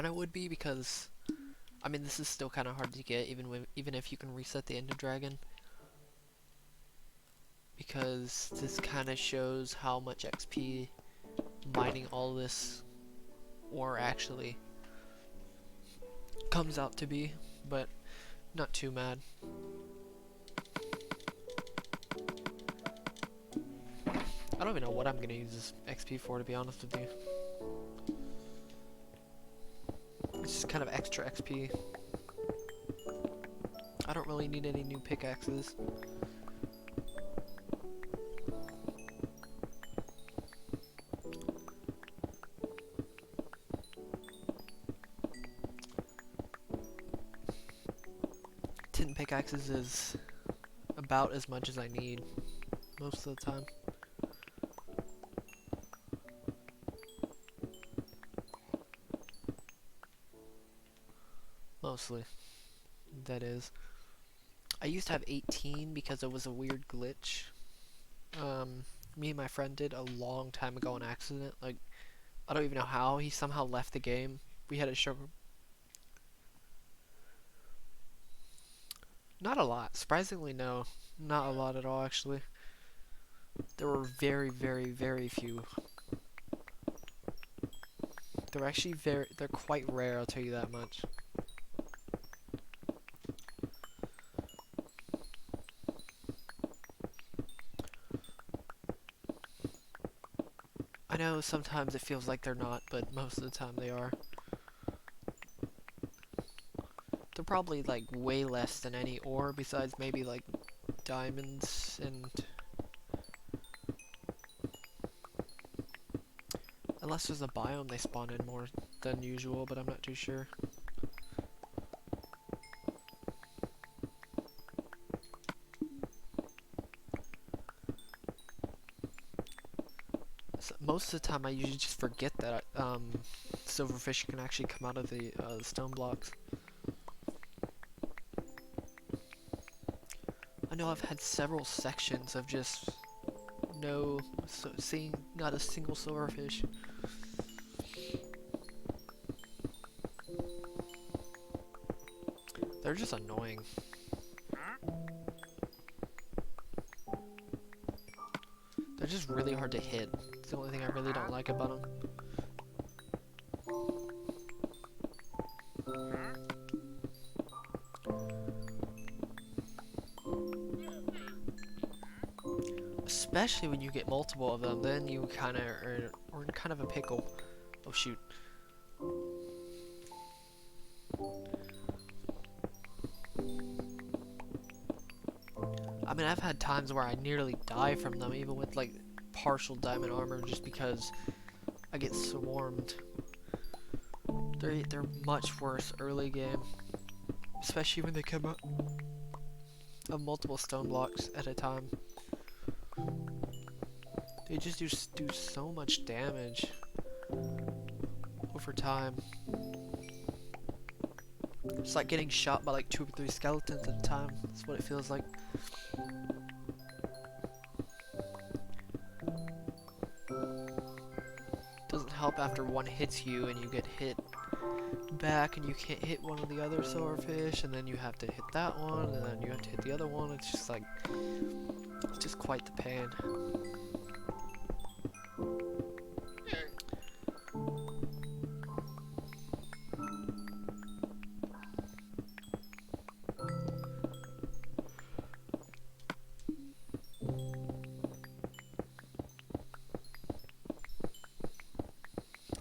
kind of would be because I mean this is still kind of hard to get even if you can reset the Ender Dragon, because this kind of shows how much XP mining all this ore actually comes out to be, but not too mad. I don't even know what I'm gonna use this XP for, to be honest with you. It's just kind of extra XP. I don't really need any new pickaxes. Tin pickaxes is about as much as I need most of the time. Mostly, that is. I used to have 18 because it was a weird glitch. Me and my friend did a long time ago on accident. Like, I don't even know how. He somehow left the game. We had to show. Not a lot. Surprisingly, no. Not a lot at all, actually. There were very, very, very few. They're actually they're quite rare, I'll tell you that much. I know sometimes it feels like they're not, but most of the time they are. They're probably like way less than any ore besides maybe like diamonds and... Unless there's a biome they spawn in more than usual, but I'm not too sure. So most of the time I usually just forget that silverfish can actually come out of the stone blocks. I know I've had several sections of just seeing not a single silverfish. They're just annoying. They're just really hard to hit. It's the only thing I really don't like about them. Especially when you get multiple of them, then you kind of are in kind of a pickle. Oh shoot. I mean, I've had times where I nearly die from them, even with like partial diamond armor, just because I get swarmed. They're much worse early game, especially when they come up of multiple stone blocks at a time. They just do so much damage over time. It's like getting shot by like 2 or 3 skeletons at a time. That's what it feels like. Doesn't help after one hits you and you get hit back and you can't hit one of the other silverfish, and then you have to hit that one, and then you have to hit the other one. It's just like, it's just quite the pain.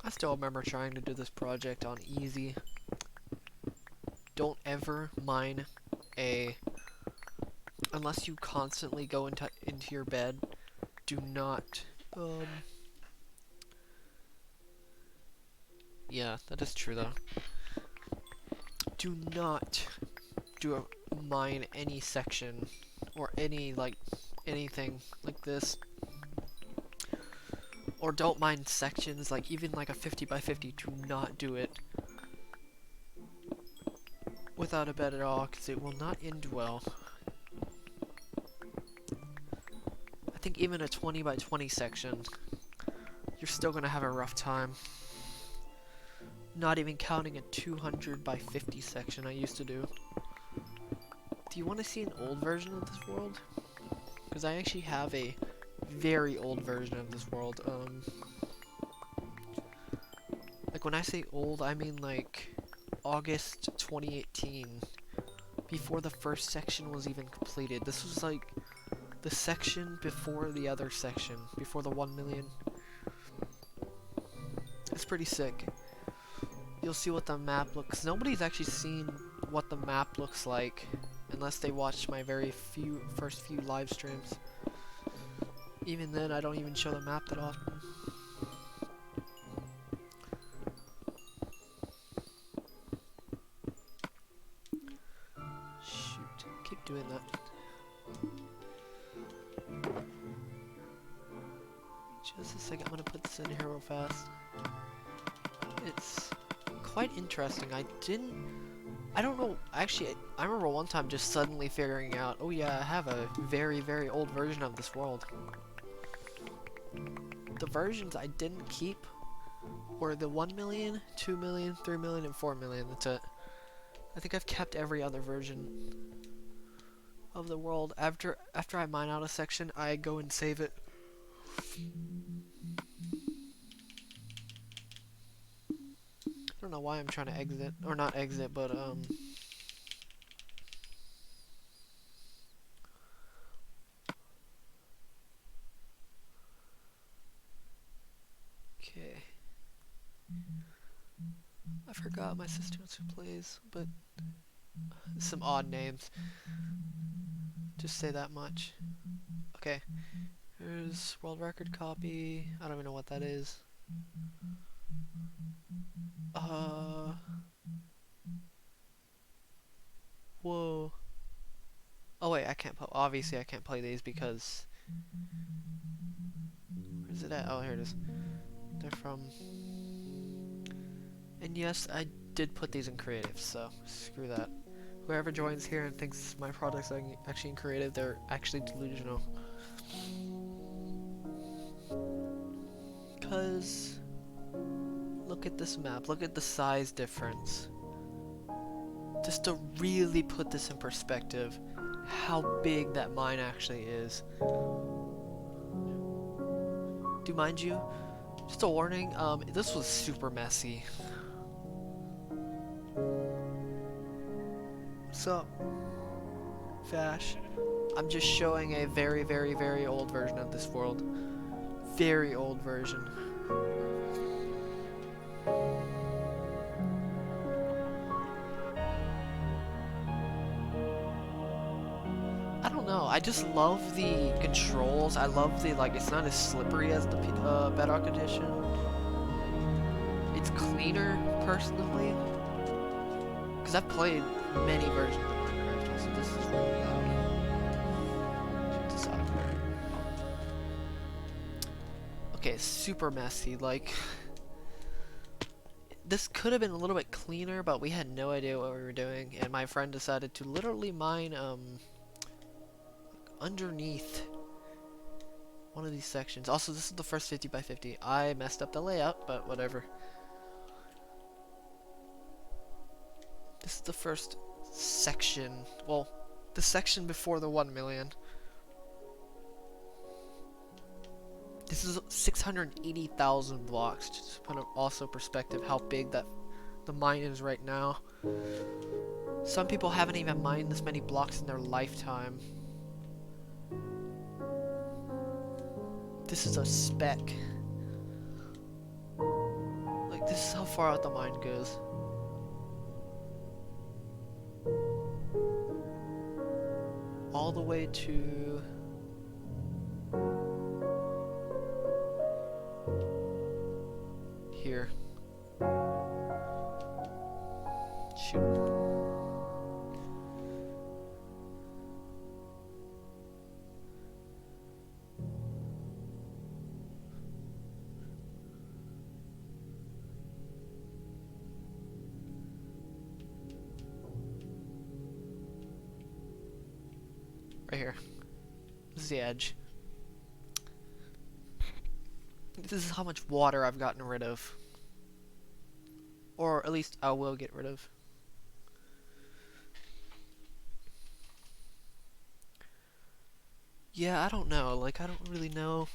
I still remember trying to do this project on easy. Don't ever mine unless you constantly go into your bed. Do not yeah, that is true though. Do not mine any section or any anything like this. Or don't mine sections, like even like a 50 by 50, do not do it without a bed at all, because it will not end well. I think even a 20 by 20 section, you're still gonna have a rough time. Not even counting a 200 by 50 section I used to do. Do you want to see an old version of this world? Because I actually have a very old version of this world. Like when I say old, I mean like August 2018. Before the first section was even completed. This was like the section before the other section. Before the 1 million. It's pretty sick. You'll see what the map looks. Nobody's actually seen what the map looks like unless they watched my first few live streams. Even then, I don't even show the map that often. Shoot, keep doing that. Just a second, I'm gonna put this in here real fast. It's quite interesting. I don't know, actually, I remember one time just suddenly figuring out, oh yeah, I have a very, very old version of this world. The versions I didn't keep were the 1 million, 2 million, 3 million, and 4 million, that's it. I think I've kept every other version of the world. After I mine out a section, I go and save it. I don't know why I'm trying to exit, or not exit, but okay. I forgot my sister who plays, but some odd names. Just say that much. Okay. Here's world record copy. I don't even know what that is. Whoa. Oh wait, I can't. Obviously, I can't play these because. Where's it at? Oh, here it is. They're from. And yes, I did put these in creative, so screw that. Whoever joins here and thinks my product's actually in creative, they're actually delusional. Because look at this map, look at the size difference. Just to really put this in perspective, how big that mine actually is. Do mind you, just a warning, this was super messy. So, Vash, I'm just showing a very, very, very old version of this world. Very old version. I don't know, I just love the controls. I love the, like, it's not as slippery as the Bedrock Edition. It's cleaner, personally. Because I've played many versions of Minecraft, so this is really loud. Check this out. Okay, super messy, like... This could have been a little bit cleaner, but we had no idea what we were doing, and my friend decided to literally mine, underneath one of these sections. Also, this is the first 50 by 50. I messed up the layout, but whatever. This is the first section. Well, the section before the 1 million. This is 680,000 blocks. Just to put also perspective how big that the mine is right now. Some people haven't even mined this many blocks in their lifetime. This is a speck. Like, this is how far out the mine goes. All the way to... here. Shoot. Right here. This is the edge. This is how much water I've gotten rid of. Or at least I will get rid of. Yeah, I don't know. Like, I don't really know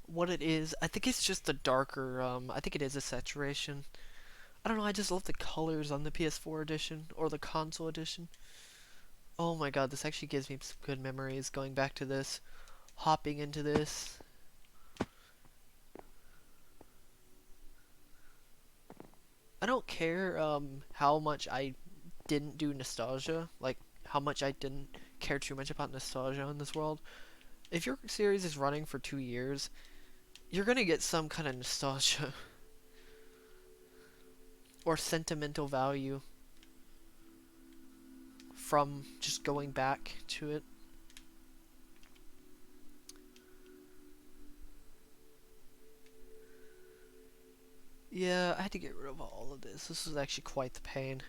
what it is. I think it's just the darker, I think it is a saturation. I don't know, I just love the colors on the PS4 edition, or the console edition. Oh my god, this actually gives me some good memories going back to this, hopping into this. I don't care, how much I didn't do nostalgia, like, how much I didn't care too much about nostalgia in this world. If your series is running for 2 years, you're gonna get some kind of nostalgia or sentimental value from just going back to it. Yeah, I had to get rid of all of this. This was actually quite the pain.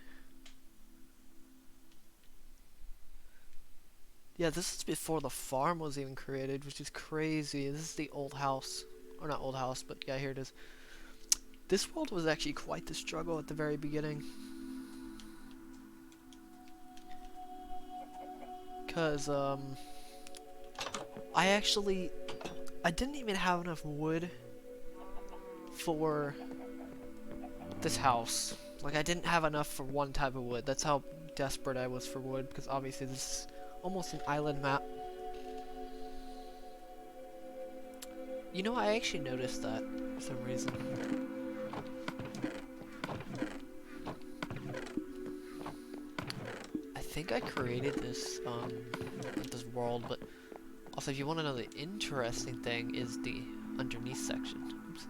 Yeah, this is before the farm was even created, which is crazy. This is the old house. Or not old house, but yeah, here it is. This world was actually quite the struggle at the very beginning. Because, I didn't even have enough wood for this house. Like, I didn't have enough for one type of wood. That's how desperate I was for wood, because obviously this is almost an island map. You know, I actually noticed that for some reason. I think I created this, this world, but also if you want to know the interesting thing is the underneath section. Oops.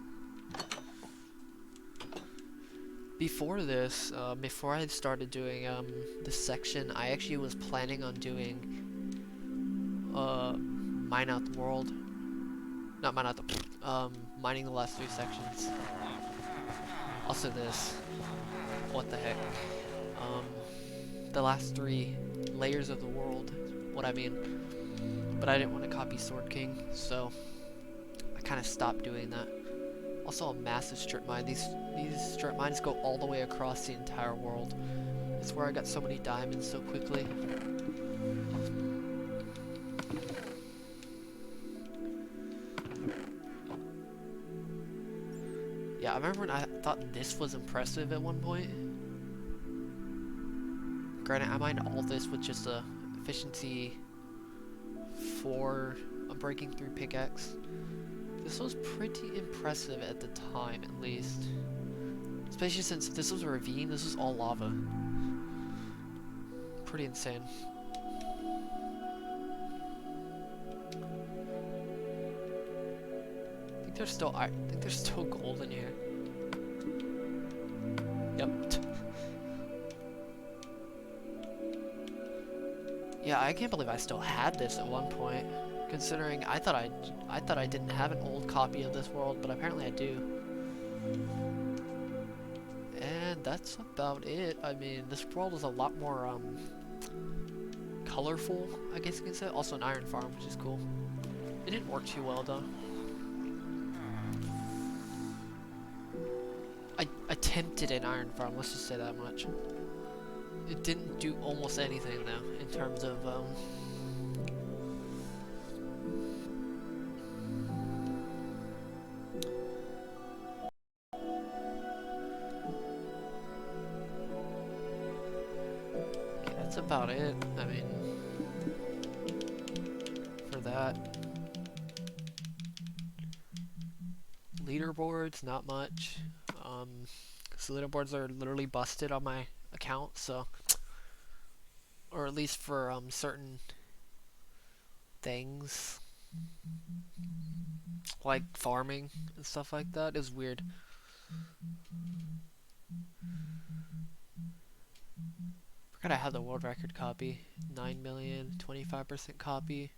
Before this, before I had started doing, this section, I actually was planning on doing, mine out the world. Not mine out the, mining the last 3 sections. Also this. What the heck? The last 3 layers of the world, what I mean. But I didn't want to copy Sword King, so I kind of stopped doing that. Also a massive strip mine. These strip mines go all the way across the entire world. It's where I got so many diamonds so quickly. Yeah, I remember when I thought this was impressive at one point. Granted, I mined all this with just a efficiency 4, a breaking through pickaxe. This was pretty impressive at the time, at least. Especially since this was a ravine, this was all lava. Pretty insane. I think there's still gold in here. Yep. Yeah, I can't believe I still had this at one point. Considering I thought I didn't have an old copy of this world, but apparently I do. And that's about it. I mean, this world is a lot more colorful, I guess you can say. Also an iron farm, which is cool. It didn't work too well though. I attempted an iron farm, let's just say that much. It didn't do almost anything though, in terms of okay, that's about it. I mean, for that. Leaderboards, not much. So leaderboards are literally busted on my account, so, or at least for certain things, like farming and stuff like that is weird. Forgot I had the world record copy. 9 million, 25% copy.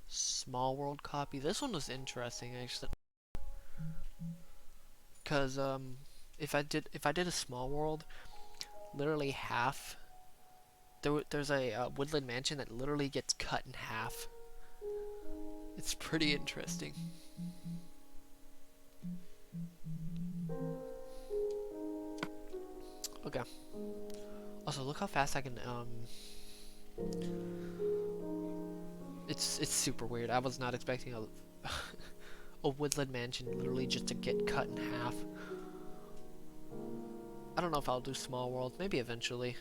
Small world copy. This one was interesting actually. Cause if I did a small world, literally half there's a woodland mansion that literally gets cut in half. It's pretty interesting. Okay. Also, look how fast I can, it's super weird. I was not expecting a, a woodland mansion literally just to get cut in half. I don't know if I'll do small world. Maybe eventually.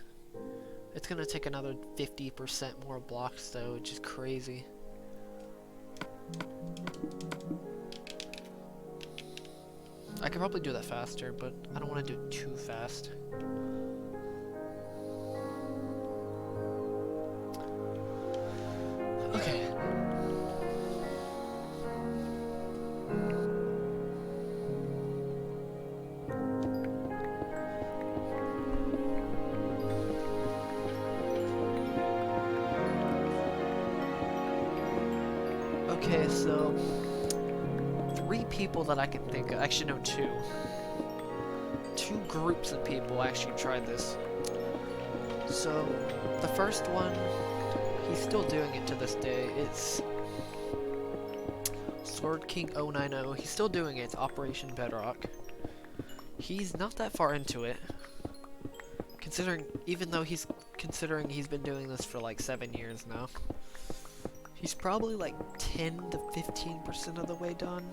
It's gonna take another 50% more blocks though, which is crazy. I could probably do that faster, but I don't want to do it too fast. Okay. Okay, so 3 people that I can think of, actually no, 2. 2 groups of people actually tried this. So, the first one, he's still doing it to this day. It's Sword King 090. He's still doing it. It's Operation Bedrock. He's not that far into it, considering, even though he's been doing this for like 7 years now. He's probably like 10 to 15% of the way done.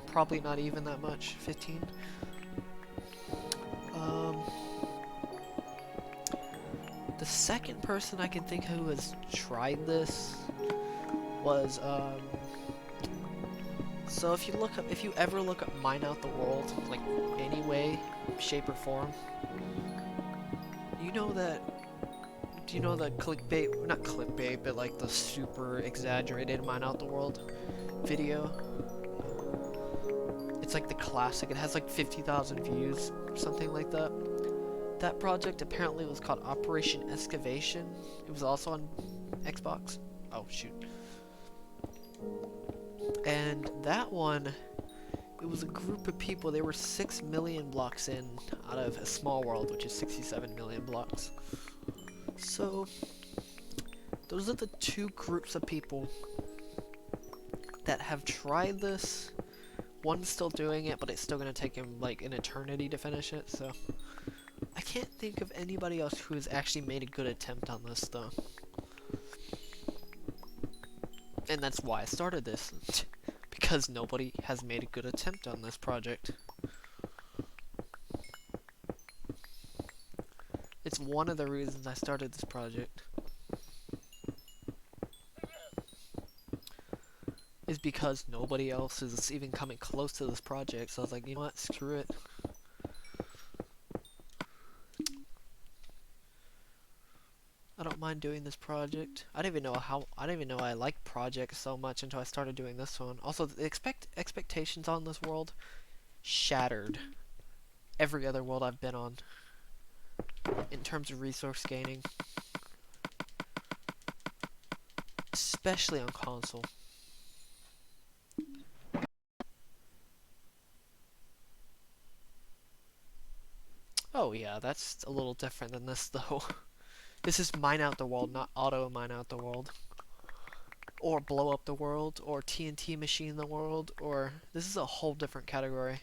Probably not even that much, 15. The second person I can think who has tried this was, so if you ever look up Mine Out the World, like any way, shape or form, you know that, do you know the clickbait, not clickbait, but like the super exaggerated Mine Out the World video? It's like the classic, it has like 50,000 views, something like that. That project apparently was called Operation Excavation. It was also on Xbox. Oh, shoot. And that one, it was a group of people. They were 6 million blocks in out of a small world, which is 67 million blocks. So, those are the 2 groups of people that have tried this. One's still doing it, but it's still going to take him like an eternity to finish it, so I can't think of anybody else who has actually made a good attempt on this, though. And that's why I started this. Because nobody has made a good attempt on this project. It's one of the reasons I started this project. Is because nobody else is even coming close to this project, so I was like, you know what, screw it. I don't mind doing this project. I didn't even know I liked projects so much until I started doing this one. Also, the expectations on this world shattered every other world I've been on in terms of resource gaining, especially on console. Oh yeah, that's a little different than this though. This is mine out the world, not auto mine out the world. Or blow up the world, or TNT machine the world, or this is a whole different category.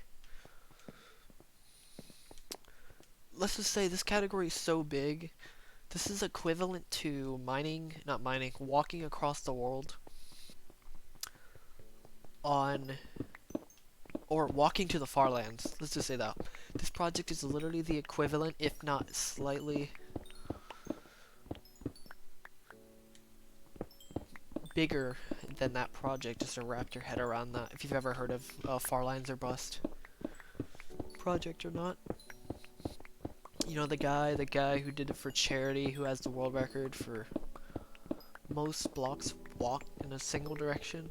Let's just say this category is so big, this is equivalent to walking across the world on, or walking to the far lands. Let's just say that. This project is literally the equivalent, if not slightly bigger than that project, just to wrap your head around that. If you've ever heard of Far Lands or Bust project or not. You know the guy who did it for charity, who has the world record for most blocks walked in a single direction.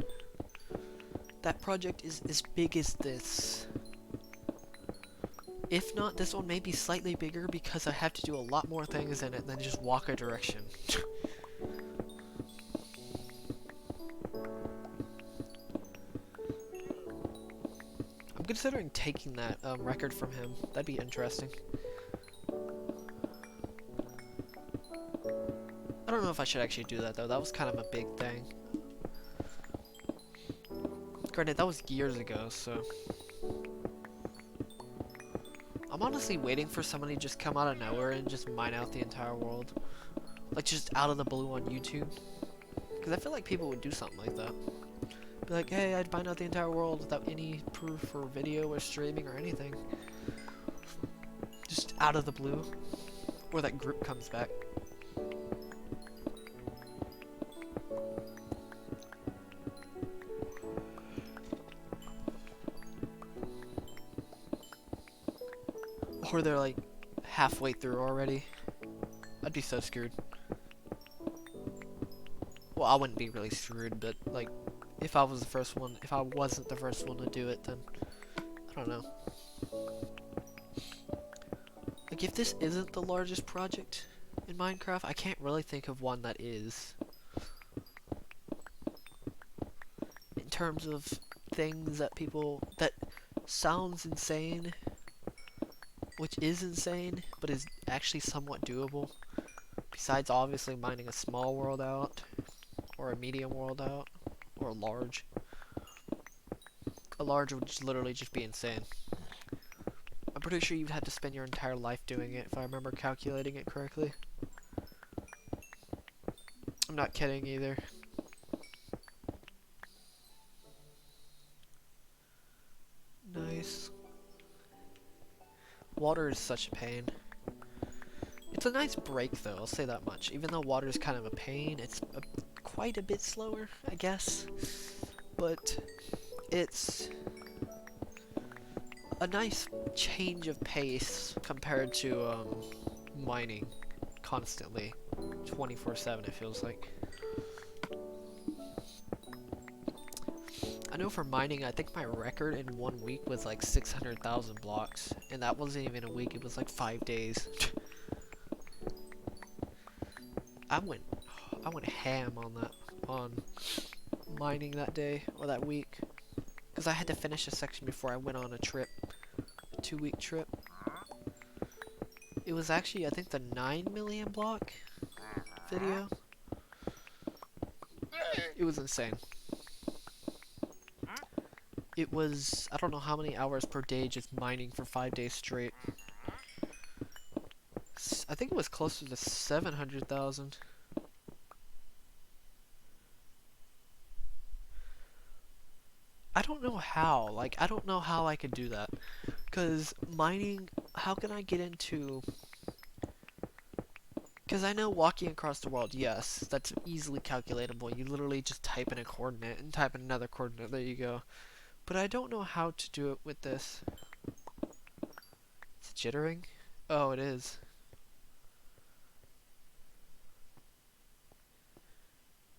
That project is as big as this. If not, this one may be slightly bigger because I have to do a lot more things in it than just walk a direction. I'm considering taking that record from him. That'd be interesting. I don't know if I should actually do that though. That was kind of a big thing. Granted, that was years ago, so I'm honestly waiting for somebody to just come out of nowhere and just mine out the entire world. Like, just out of the blue on YouTube. Because I feel like people would do something like that. Be like, hey, I'd mine out the entire world without any proof or video or streaming or anything. Just out of the blue. Or that group comes back. Or they're like halfway through already. I'd be so screwed. Well, I wouldn't be really screwed, but like, if I was the first one, if I wasn't the first one to do it, then I don't know. Like, if this isn't the largest project in Minecraft, I can't really think of one that is. In terms of things that people, that sounds insane, which is insane, but is actually somewhat doable. Besides obviously mining a small world out, or a medium world out, or a large. A large would just literally just be insane. I'm pretty sure you'd have to spend your entire life doing it if I remember calculating it correctly. I'm not kidding either. Nice. Water is such a pain. It's a nice break though, I'll say that much. Even though water is kind of a pain, it's quite a bit slower, I guess. But it's a nice change of pace compared to mining constantly 24/7 it feels like. I know for mining, I think my record in 1 week was like 600,000 blocks, and that wasn't even a week, it was like 5 days. I went ham on that, on mining that day, or that week, because I had to finish a section before I went on a trip, a 2-week trip. It was actually, I think, the 9 million block video. It was insane. It was, I don't know how many hours per day just mining for 5 days straight. I think it was closer to 700,000. I don't know how, like, I don't know how I could do that. Because mining, how can I get into... Because I know walking across the world, yes, that's easily calculatable. You literally just type in a coordinate and type in another coordinate, there you go. But I don't know how to do it with this. It's jittering? Oh, it is.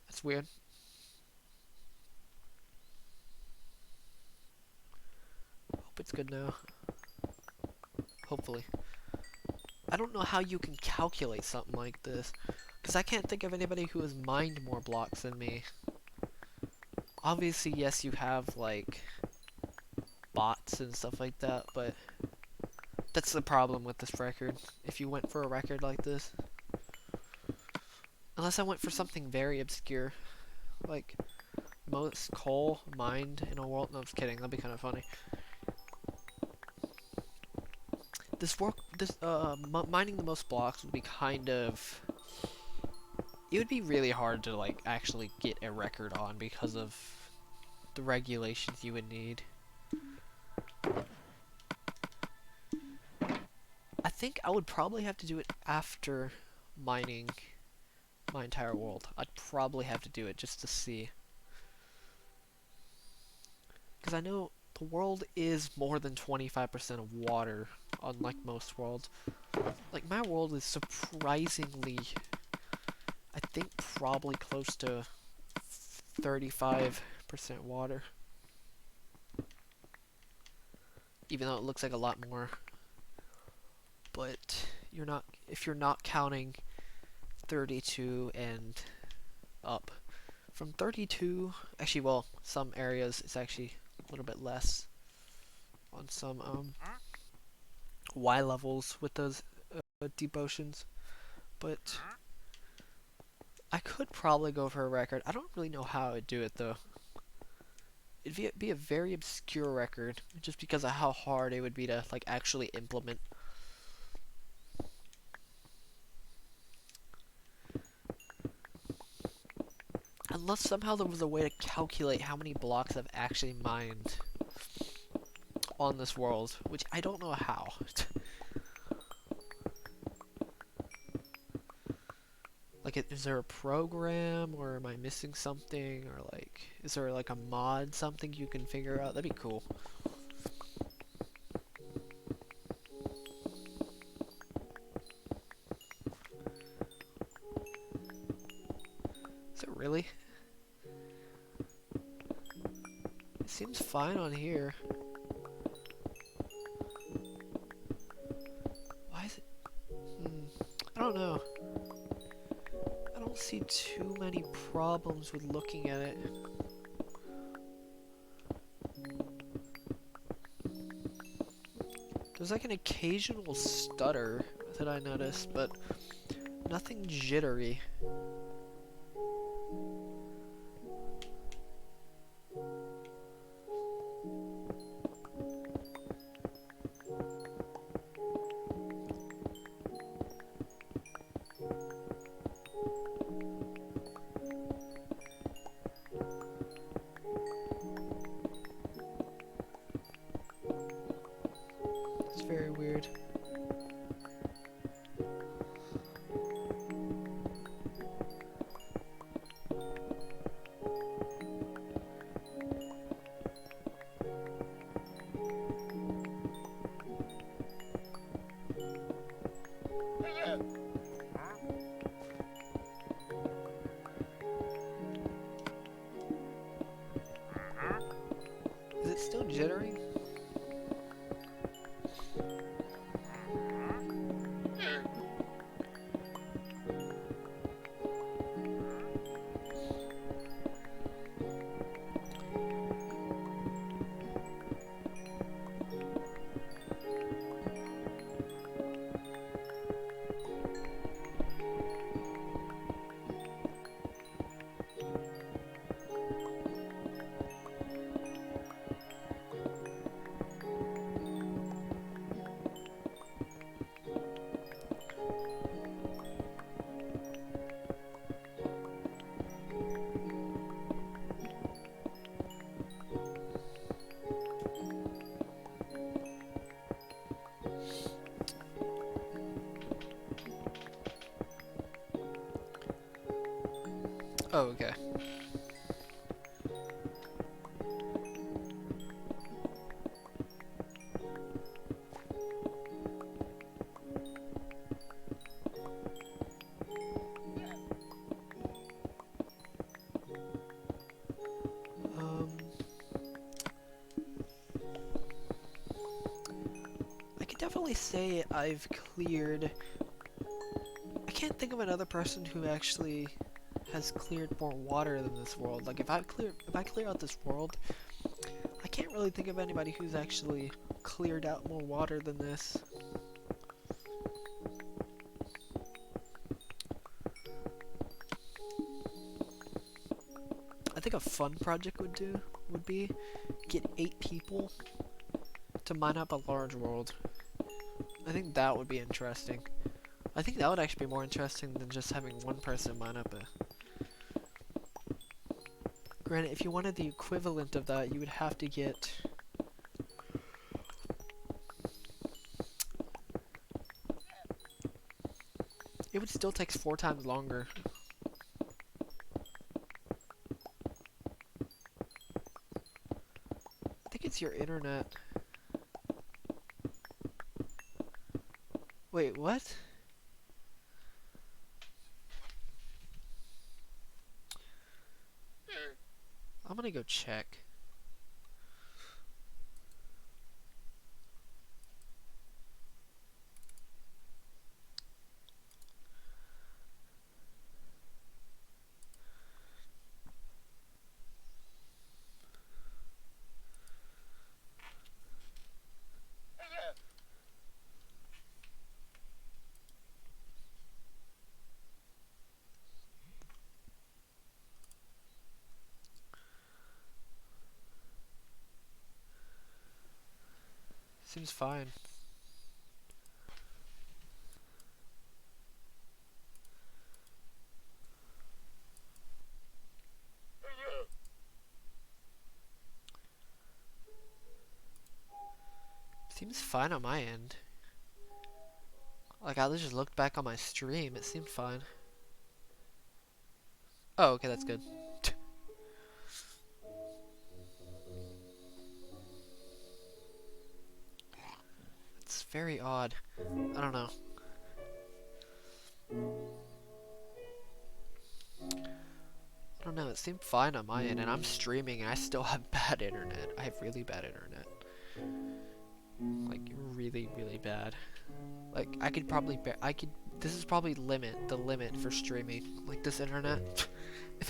That's weird. Hope it's good now. Hopefully. I don't know how you can calculate something like this. Because I can't think of anybody who has mined more blocks than me. Obviously, yes, you have, like, bots and stuff like that, but that's the problem with this record. If you went for a record like this. Unless I went for something very obscure. Like, most coal mined in a world. No, I'm just kidding. That'd be kind of funny. Mining the most blocks would be kind of... It would be really hard to, like, actually get a record on because of the regulations you would need. I think I would probably have to do it after mining my entire world. I'd probably have to do it just to see. Because I know the world is more than 25% of water, unlike most worlds. Like, my world is surprisingly, I think, probably close to 35% water. Even though it looks like a lot more. But you're not, if you're not counting 32 and up. From 32, actually, well, some areas it's actually a little bit less on some Y levels with those deep oceans. But I could probably go for a record. I don't really know how I would do it though. Be a very obscure record just because of how hard it would be to like actually implement. Unless somehow there was a way to calculate how many blocks I've actually mined on this world, which I don't know how. Like, is there a program, or am I missing something, or like, is there like a mod, something you can figure out? That'd be cool. Is it really? It seems fine on here. Why is it? I don't know. I don't see too many problems with looking at it. There's like an occasional stutter that I notice, but nothing jittery. It's very weird. Is it still jittering? Oh, okay. I could definitely say I've cleared. I can't think of another person who actually has cleared more water than this world. Like if I clear out this world, I can't really think of anybody who's actually cleared out more water than this. I think a fun project would be get 8 people to mine up a large world. I think that would be interesting. I think that would actually be more interesting than just having one person mine up a... Granted, if you wanted the equivalent of that, you would have to get... It would still take 4 times longer. I think it's your internet. Wait, what? I'm gonna go check. Seems fine. Seems fine on my end. Like, I just looked back on my stream, it seemed fine. Oh, okay, that's good. It's very odd. I don't know. I don't know, it seemed fine on my end, and I'm streaming and I still have bad internet. I have really bad internet. Like, really, really bad. Like, I could probably this is probably the limit for streaming. Like, this internet. If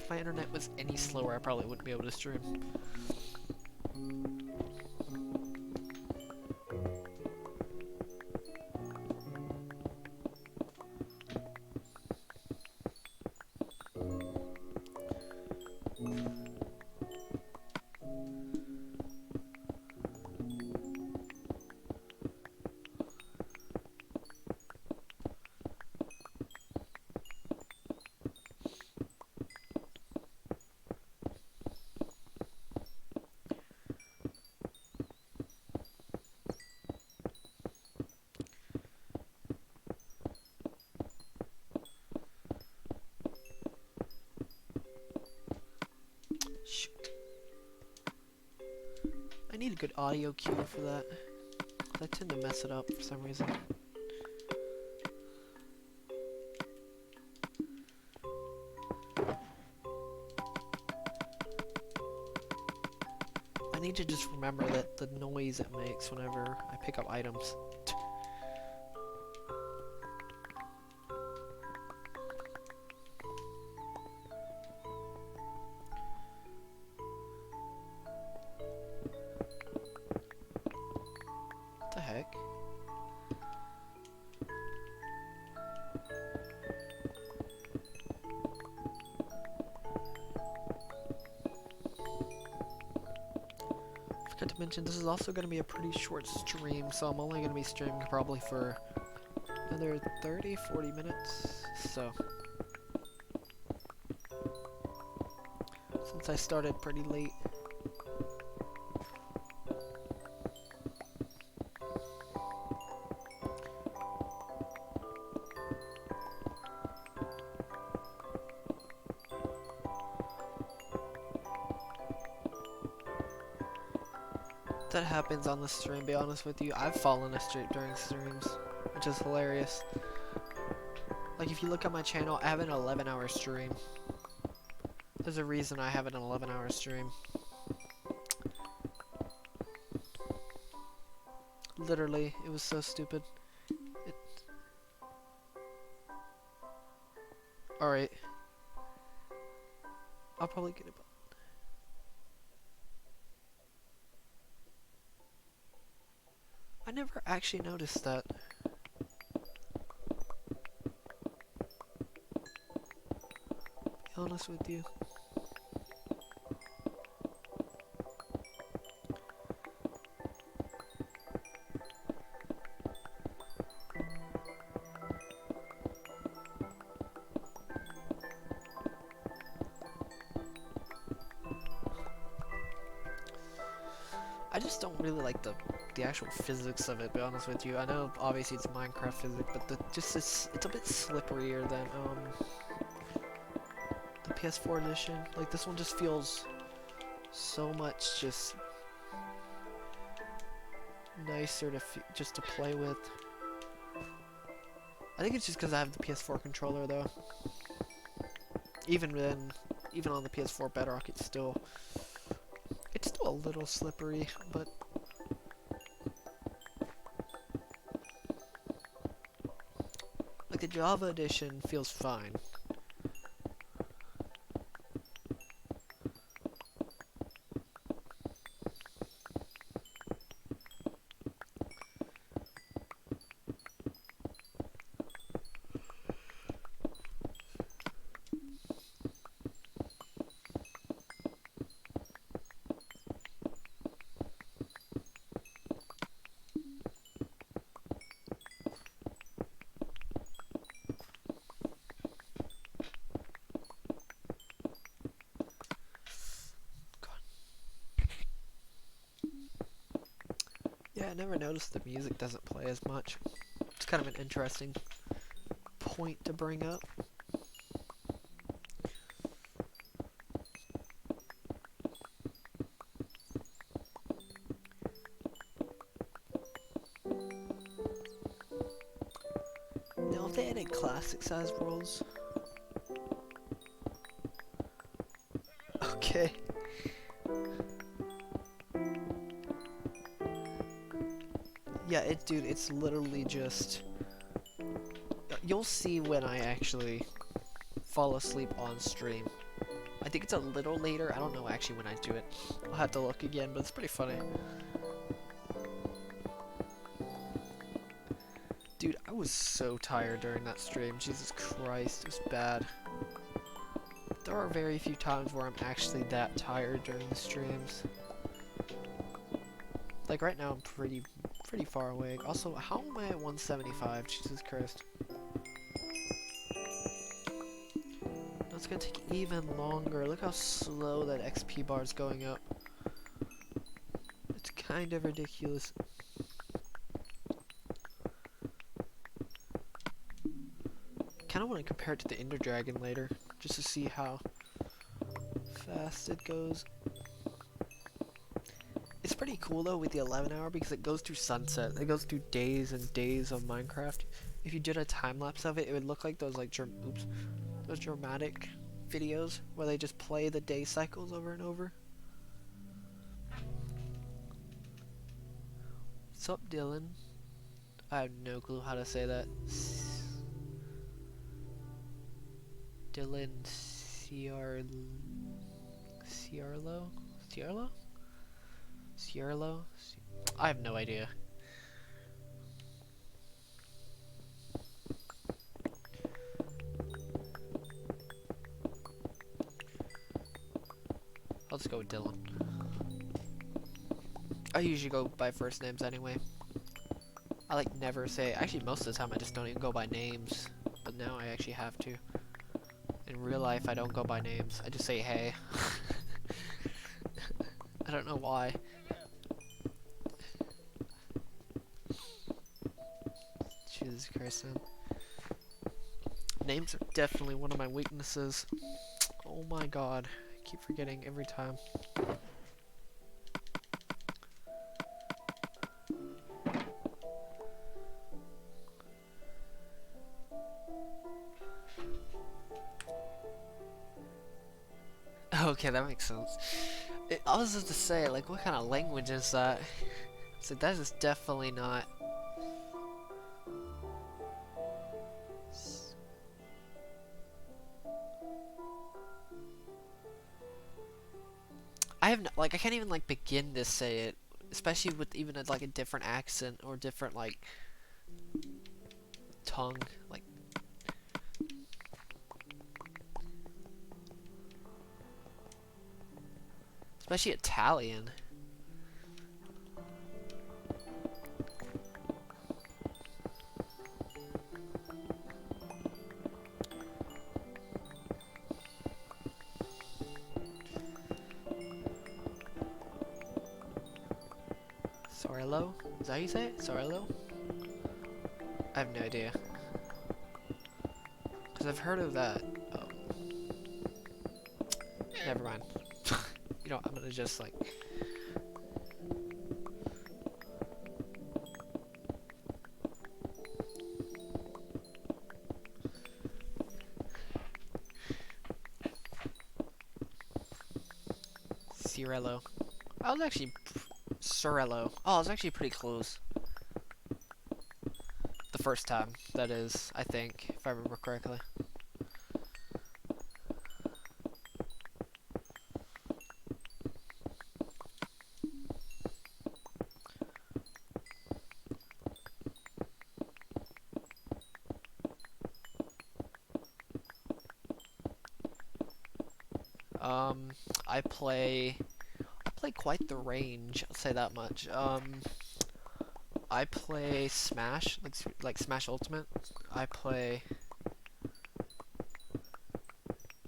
my internet was any slower, I probably wouldn't be able to stream. Shoot. I need a good audio cue for that. I tend to mess it up for some reason. I need to just remember that the noise it makes whenever I pick up items. What the heck? Forgot to mention, this is also going to be a pretty short stream, so I'm only going to be streaming probably for another 30-40 minutes, so since I started pretty late. That happens on the stream, be honest with you. I've fallen asleep during streams, which is hilarious. Like, if you look at my channel, I have an 11-hour stream. There's a reason I have an 11-hour stream. Literally, it was so stupid. Alright. I'll probably get it. I never actually noticed that. Be honest with you. I just don't really like the actual physics of it, to be honest with you. I know obviously it's Minecraft physics, but it's a bit slipperier than the PS4 edition. Like, this one just feels so much just nicer just to play with. I think it's just because I have the PS4 controller though. Even on the PS4 Bedrock, it's still a little slippery, but like the Java edition feels fine. I never noticed the music doesn't play as much. It's kind of an interesting point to bring up. Now, if they added classic size worlds. Okay. Yeah, dude, it's literally just. You'll see when I actually fall asleep on stream. I think it's a little later. I don't know actually when I do it. I'll have to look again, but it's pretty funny. Dude, I was so tired during that stream. Jesus Christ, it was bad. There are very few times where I'm actually that tired during the streams. Like right now I'm pretty far awake. Also, how am I at 175? Jesus Christ. It's gonna take even longer. Look how slow that XP bar is going up. It's kind of ridiculous. Kind of want to compare it to the Ender Dragon later, just to see how fast it goes. It's pretty cool though with the 11 hour because it goes through sunset. It goes through days and days of Minecraft. If you did a time lapse of it, it would look like those like those dramatic videos where they just play the day cycles over and over. What's up, Dylan? I have no clue how to say that. Dylan Ciarlo? I have no idea. I'll just go with Dylan. I usually go by first names anyway. I like never say, actually most of the time I just don't even go by names, but now I actually have to. In real life I don't go by names, I just say hey. I don't know why. Jesus Christ, man. Names are definitely one of my weaknesses. Oh my god, I keep forgetting every time. Okay, that makes sense. I was just to say, like, what kind of language is that? So that is definitely not. I have no, like, I can't even like begin to say it, especially with even like a different accent or different like tongue, like. Especially Italian. Sorello? Is that how you say it? Sorello? I have no idea. Because I've heard of that. Oh. Never mind. You know, I'm gonna just like. Cirello. I was actually. Sorello. Oh, I was actually pretty close. The first time, that is, I think, if I remember correctly. I play quite the range, I'll say that much. I play Smash, like Smash Ultimate. I play...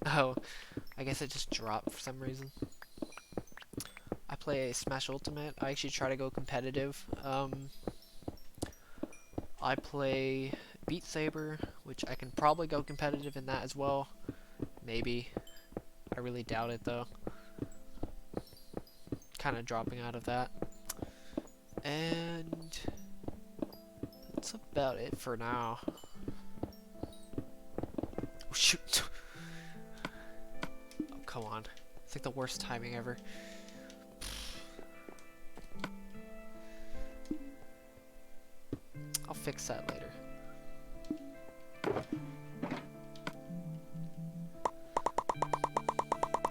Oh, I guess it just dropped for some reason. I play Smash Ultimate, I actually try to go competitive. I play Beat Saber, which I can probably go competitive in that as well. Maybe. I really doubt it though. Kind of dropping out of that. And that's about it for now. Oh, shoot. Oh, come on. It's like the worst timing ever. I'll fix that later.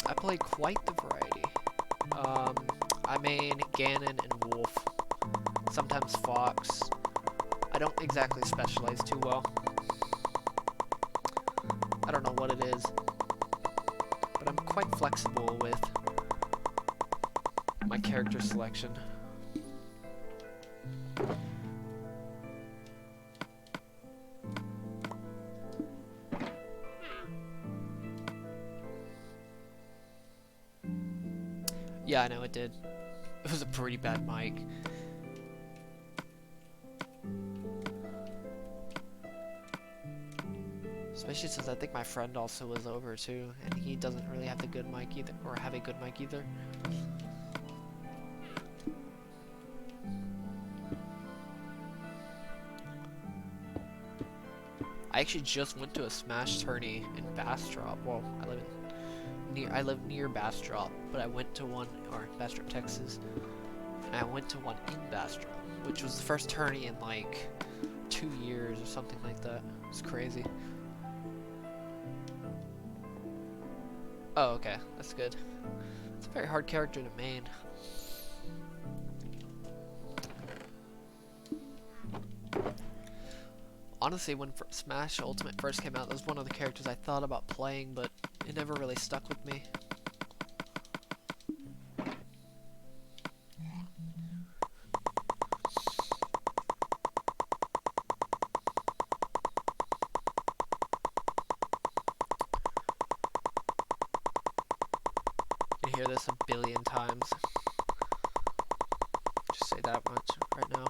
I play quite the variety. I main Ganon and Wolf. Sometimes Fox. I don't exactly specialize too well. I don't know what it is, but I'm quite flexible with my character selection. Yeah, I know it did. It was a pretty bad mic. Especially since I think my friend also was over too, and he doesn't really have the good mic either, or have a good mic either. I actually just went to a Smash tourney in Bastrop. Well, I live near Bastrop, but I went to one, or Bastrop, Texas, and I went to one in Bastrop, which was the first tourney in like 2 years or something like that. It's crazy. Oh, okay, that's good. It's a very hard character to main. Honestly, when Smash Ultimate first came out, that was one of the characters I thought about playing, but it never really stuck with me. You can hear this a billion times. Just say that much right now.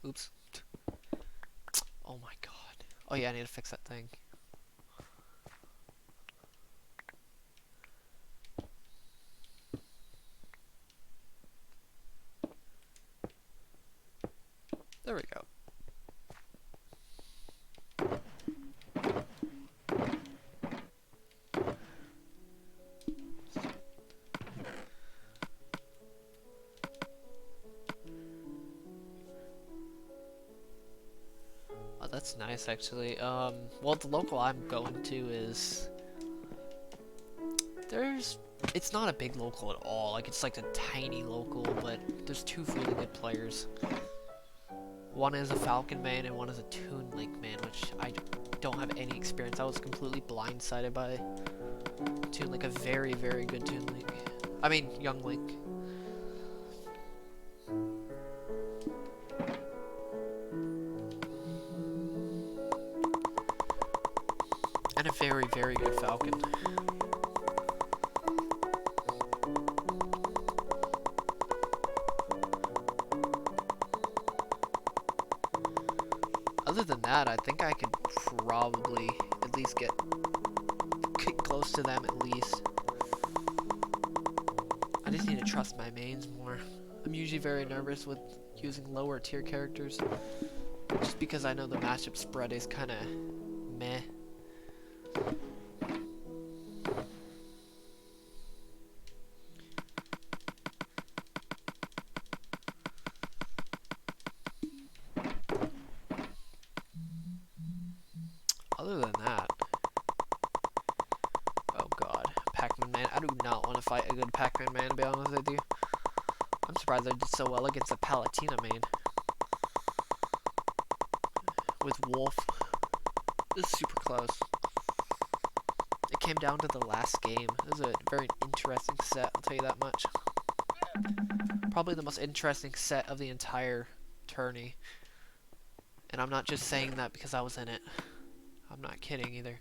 Oops. Oh my god. Oh yeah, I need to fix that thing. There we go. Oh, that's nice actually. Well, the local I'm going to is... It's not a big local at all. Like, it's like a tiny local, but there's two really good players. One is a Falcon main and one is a Toon Link main, which I don't have any experience. I was completely blindsided by Toon Link, a very, very good Toon Link. I mean, Young Link. And a very, very good Falcon. Other than that, I think I could probably at least get close to them at least. I just need to trust my mains more. I'm usually very nervous with using lower tier characters, just because I know the matchup spread is kind of meh. Other than that, oh god, Pac-Man man. I do not want to fight a good Pac-Man man, to be honest with you. I'm surprised I did so well against a Palutena main. With Wolf. This is super close. It came down to the last game. It was a very interesting set, I'll tell you that much. Probably the most interesting set of the entire tourney. And I'm not just saying that because I was in it. I'm not kidding either.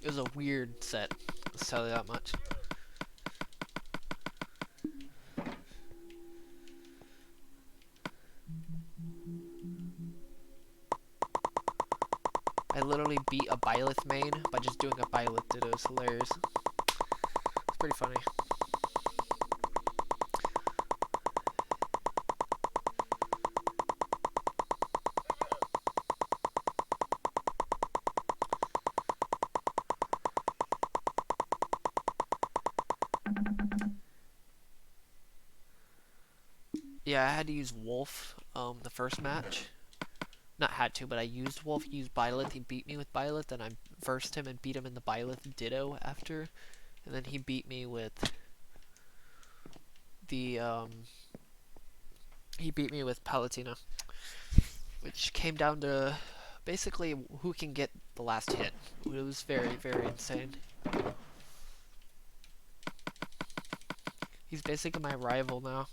It was a weird set, let's tell you that much. I literally beat a Byleth main by just doing a Byleth Ditto. It's hilarious. It's pretty funny. Yeah, I had to use Wolf the first match. Not had to, but I used Wolf. He used Byleth. He beat me with Byleth, and I versed him and beat him in the Byleth Ditto after. And then he beat me with the he beat me with Palutena, which came down to basically who can get the last hit. It was very, very insane. He's basically my rival now.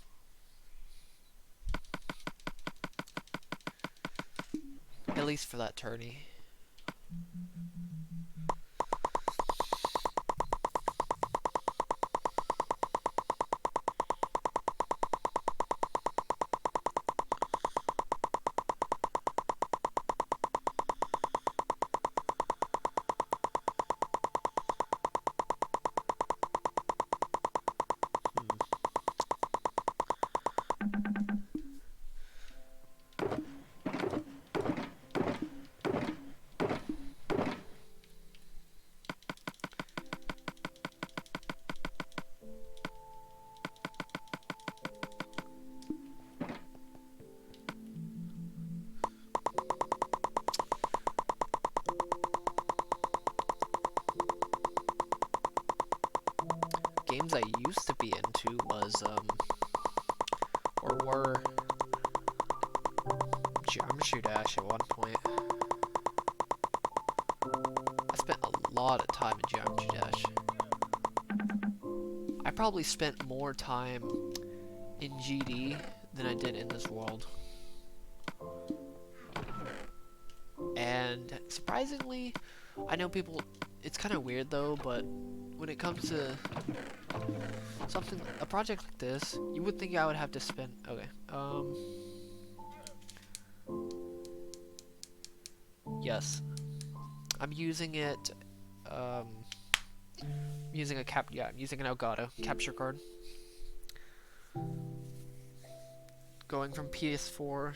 At least for that tourney. Games I used to be into was or were Geometry Dash at one point. I spent a lot of time in Geometry Dash. I probably spent more time in GD than I did in this world. And surprisingly, I know people, it's kind of weird though, but when it comes to a project like this, you would think I would have to spend, okay, yes, I'm using it, I'm using an Elgato capture card, going from PS4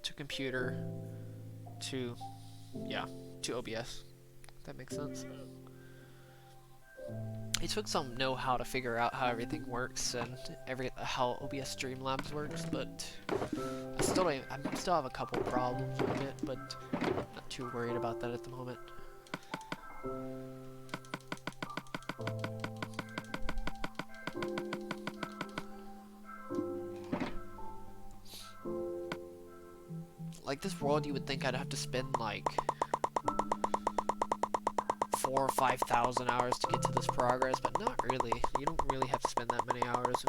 to computer to, to OBS, if that makes sense. It took some know-how to figure out how everything works and how OBS Streamlabs works, but I still have a couple problems with it, but not too worried about that at the moment. Like this world, you would think I'd have to spend like 4,000 or 5,000 hours to get to this progress, but not really. You don't really have to spend that many hours.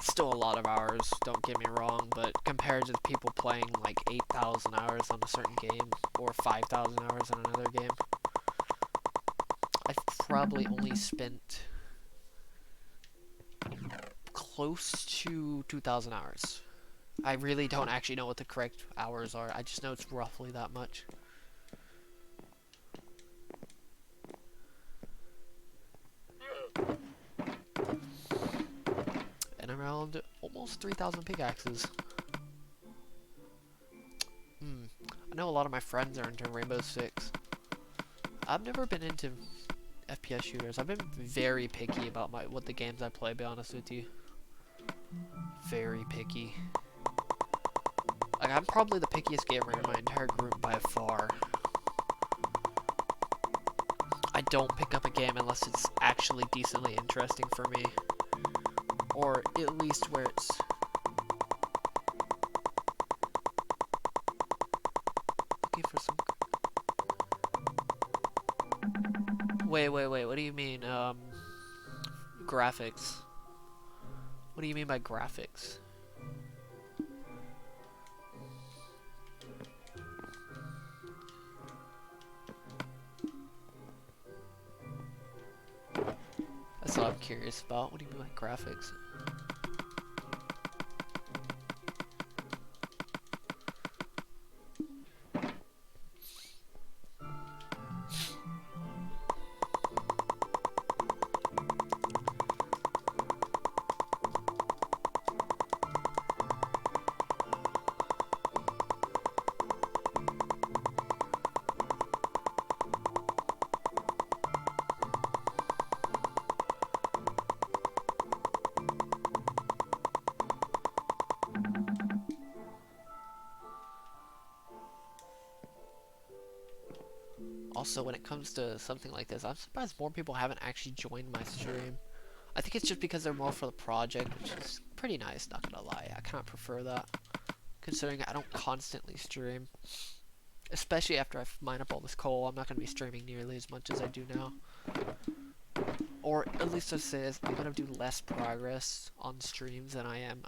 Still a lot of hours, don't get me wrong, but compared to people playing like 8,000 hours on a certain game, or 5,000 hours on another game, I've probably only spent close to 2,000 hours. I really don't actually know what the correct hours are, I just know it's roughly that much. And around almost 3,000 pickaxes. I know a lot of my friends are into Rainbow Six. I've never been into FPS shooters. I've been very picky about what the games I play, to be honest with you. Very picky. Like, I'm probably the pickiest gamer in my entire group by far. I don't pick up a game unless it's actually decently interesting for me. Or at least where it's... looking for some... Wait. What do you mean, graphics? What do you mean by graphics? That's what I'm curious about. What do you mean by graphics? Also, when it comes to something like this, I'm surprised more people haven't actually joined my stream. I think it's just because they're more for the project, which is pretty nice, not gonna lie. I kind of prefer that, considering I don't constantly stream. Especially after I mine up all this coal, I'm not gonna be streaming nearly as much as I do now. Or at least I'd say I'm gonna do less progress on streams than I am,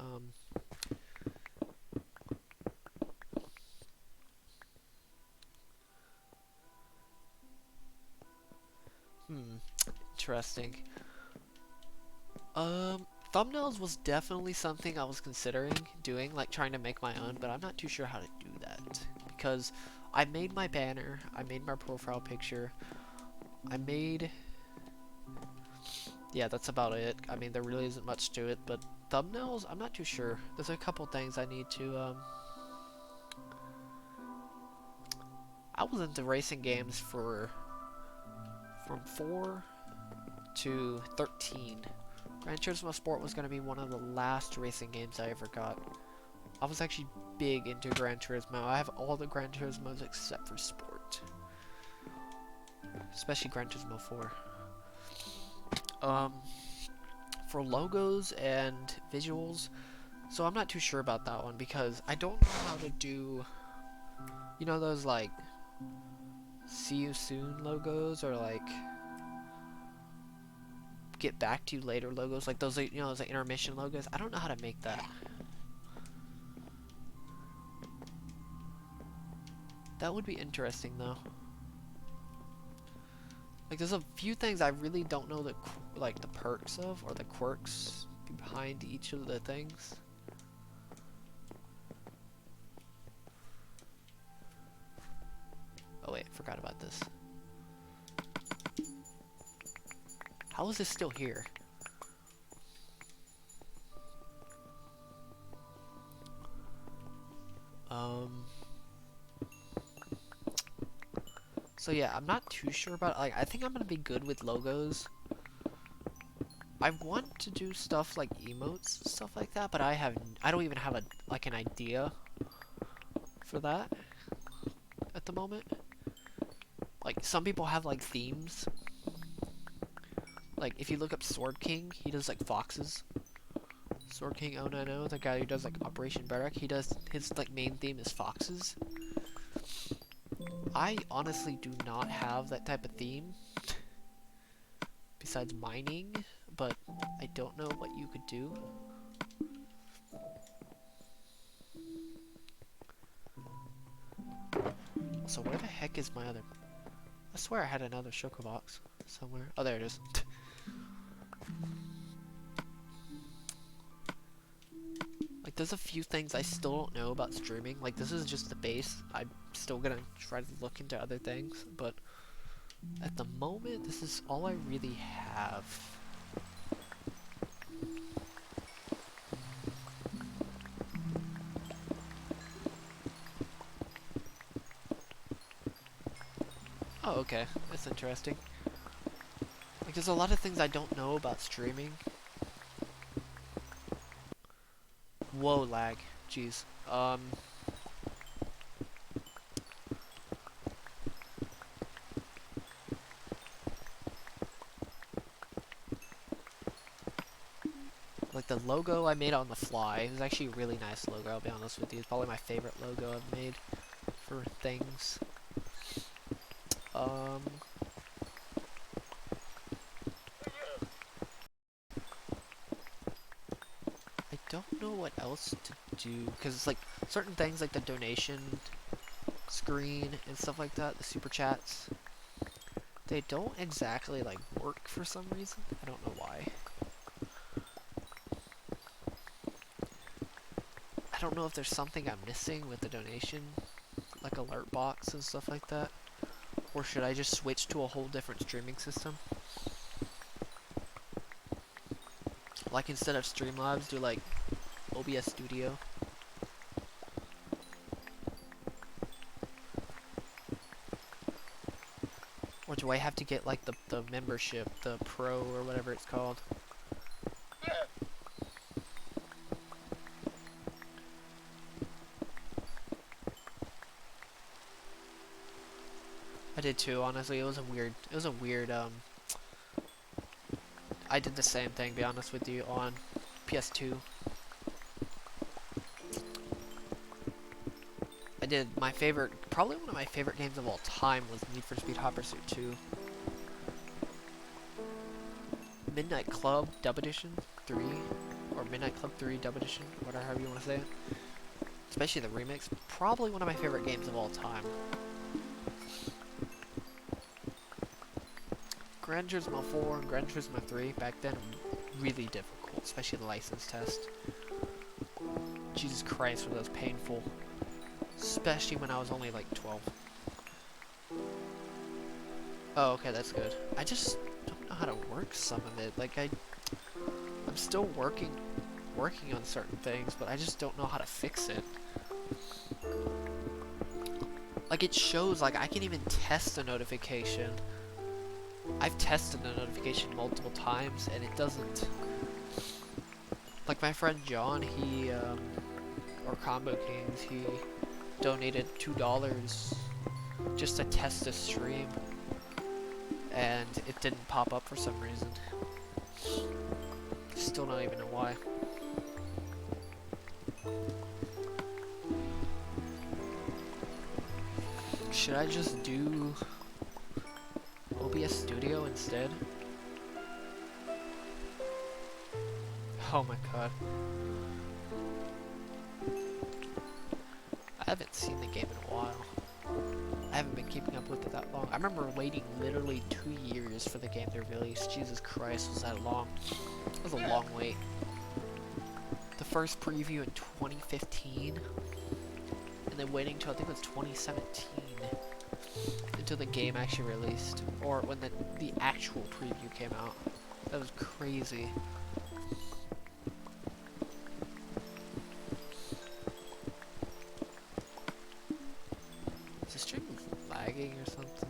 interesting. Thumbnails was definitely something I was considering doing, like trying to make my own, but I'm not too sure how to do that. Because I made my banner, I made my profile picture, yeah, that's about it. I mean, there really isn't much to it, but thumbnails, I'm not too sure. There's a couple things I need to, I was into racing games from 4 to 13. Gran Turismo Sport was going to be one of the last racing games I ever got. I was actually big into Gran Turismo. I have all the Gran Turismos except for Sport. Especially Gran Turismo 4. For logos and visuals, so I'm not too sure about that one because I don't know how to do, you know, those like see you soon logos or like get back to you later logos, like those, you know, those like intermission logos. I don't know how to make that. That would be interesting though. Like there's a few things I really don't know the like the perks of or the quirks behind each of the things. Oh wait, forgot about this. How is this still here? So yeah, I'm not too sure about, like, I think I'm gonna be good with logos. I want to do stuff like emotes, stuff like that, but I don't even have like an idea for that at the moment. Like, some people have like themes. Like, if you look up Sword King, he does like foxes. Sword King 090, the guy who does like Operation Barrack, he does, his like main theme is foxes. I honestly do not have that type of theme besides mining, but I don't know what you could do. So where the heck is my other... I swear I had another Chocobox somewhere. Oh, there it is. Like, there's a few things I still don't know about streaming. Like, this is just the base. I'm still gonna try to look into other things, but at the moment, this is all I really have. Oh, okay. That's interesting. Like, there's a lot of things I don't know about streaming. Whoa, lag. Jeez. Like, the logo I made on the fly, it was actually a really nice logo, I'll be honest with you. It's probably my favorite logo I've made for things. don't know what else to do, because it's like certain things like the donation screen and stuff like that, the super chats, they don't exactly like work for some reason. I don't know why. I don't know if there's something I'm missing with the donation, like alert box and stuff like that. Or should I just switch to a whole different streaming system? Like instead of Streamlabs, do like OBS Studio. Or do I have to get like the membership, the pro or whatever it's called? I did too, honestly. It was a weird, I did the same thing, to be honest with you, on PS2. I did my favorite, probably one of my favorite games of all time was Need for Speed Hot Pursuit 2. Midnight Club Dub Edition 3, or Midnight Club 3 Dub Edition, whatever however you want to say it. Especially the remix, probably one of my favorite games of all time. Gran Turismo 4 and Gran Turismo 3 back then really difficult, especially the license test. Jesus Christ, were those painful. Especially when I was only like 12. Oh, okay, that's good. I just don't know how to work some of it. Like I'm still working on certain things, but I just don't know how to fix it. Like it shows like I can even test a notification. I've tested the notification multiple times and it doesn't. Like my friend John, he or Combo Kings, he donated $2 just to test the stream and it didn't pop up for some reason. Still don't even know why. Should I just do OBS Studio instead? Oh my god. I haven't seen the game in a while. I haven't been keeping up with it that long. I remember waiting literally 2 years for the game to release. Jesus Christ, was that long? It was a long wait. The first preview in 2015, and then waiting till I think it was 2017 until the game actually released, or when the actual preview came out. That was crazy. Is the stream lagging or something?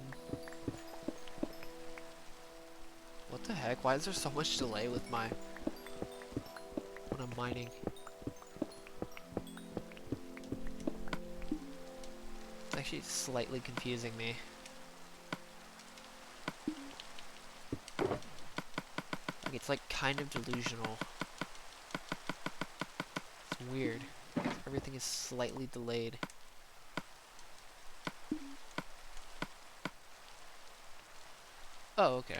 What the heck? Why is there so much delay with when I'm mining? It's actually slightly confusing me. Like it's like kind of delusional. It's weird. Everything is slightly delayed. Oh, okay.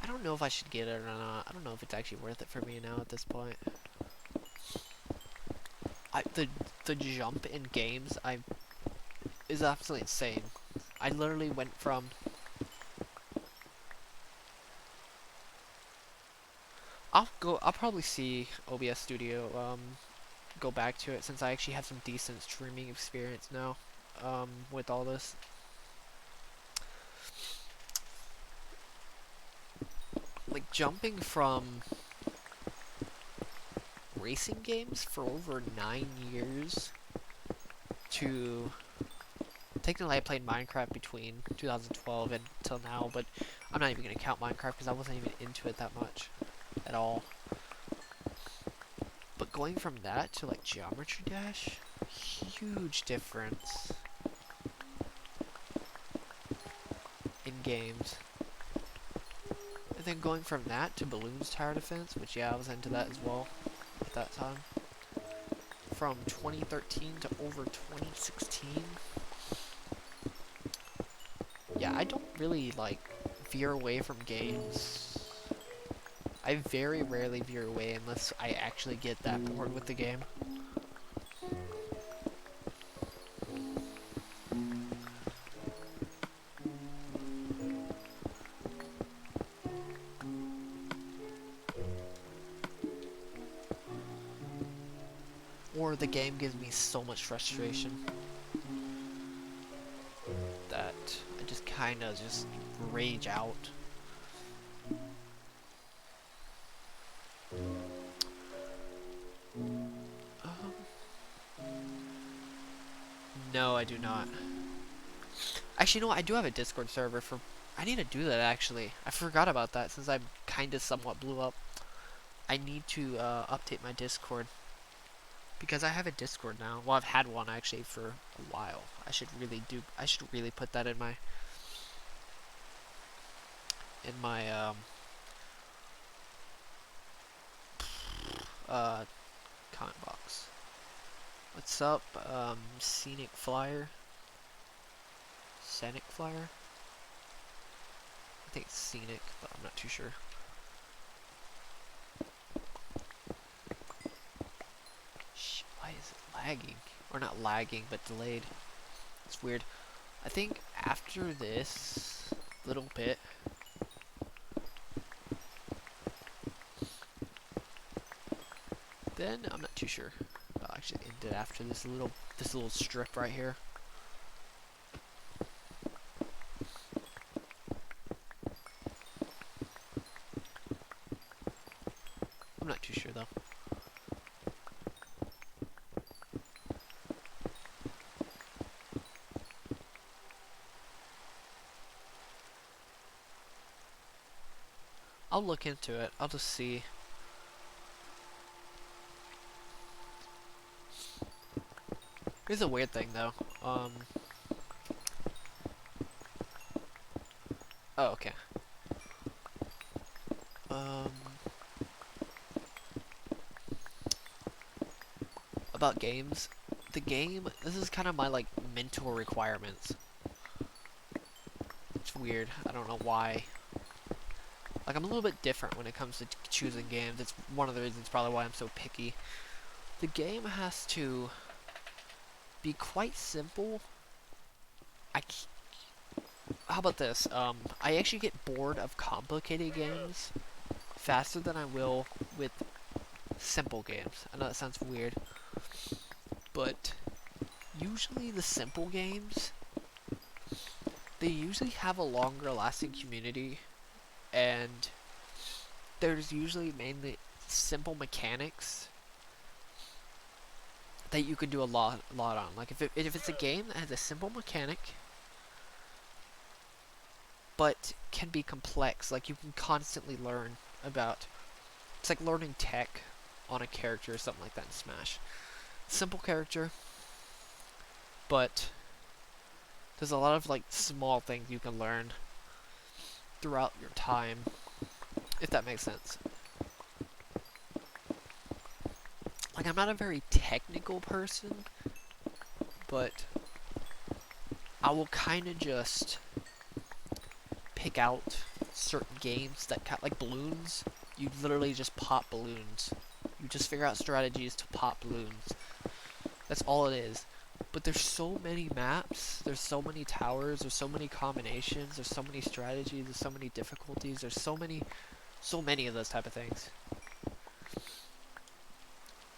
I don't know if I should get it or not. I don't know if it's actually worth it for me now at this point. The jump in games is absolutely insane. I literally went from I'll probably see OBS Studio go back to it since I actually have some decent streaming experience now with all this. Like jumping from racing games for over 9 years to technically I played Minecraft between 2012 and till now, but I'm not even gonna count Minecraft because I wasn't even into it that much at all. But going from that to like Geometry Dash, huge difference in games. And then going from that to Balloons Tower Defense, which yeah, I was into that as well at that time. From 2013 to over 2016. Yeah, I don't really like veer away from games. I very rarely veer away unless I actually get that bored with the game. Or the game gives me so much frustration that I just kind of just rage out. No, I do not. Actually, no, I do have a Discord server for... I need to do that, actually. I forgot about that since I kind of somewhat blew up. I need to update my Discord. Because I have a Discord now. Well, I've had one, actually, for a while. I should really put that in my... comment box. What's up, Scenic Flyer? Scenic Flyer? I think it's Scenic, but I'm not too sure. Shit, why is it lagging? Or not lagging, but delayed. It's weird. I think after this little bit, then I'm not too sure. I'll actually end it after this little strip right here. I'm not too sure though. I'll look into it. I'll just see. Here's a weird thing though. Oh, okay. About games. The game, this is kind of my like mental requirements. It's weird. I don't know why. Like, I'm a little bit different when it comes to choosing games. It's one of the reasons probably why I'm so picky. The game has to be quite simple. How about this? I actually get bored of complicated games faster than I will with simple games. I know that sounds weird, but usually the simple games, they usually have a longer lasting community, and there's usually mainly simple mechanics that you can do a lot on. Like if it's a game that has a simple mechanic but can be complex, like you can constantly learn about. It's like learning tech on a character or something like that in Smash. Simple character, but there's a lot of like small things you can learn throughout your time, if that makes sense. Like, I'm not a very technical person, but I will kind of just pick out certain games that like balloons. You literally just pop balloons. You just figure out strategies to pop balloons. That's all it is. But there's so many maps, there's so many towers, there's so many combinations, there's so many strategies, there's so many difficulties, there's so many of those type of things.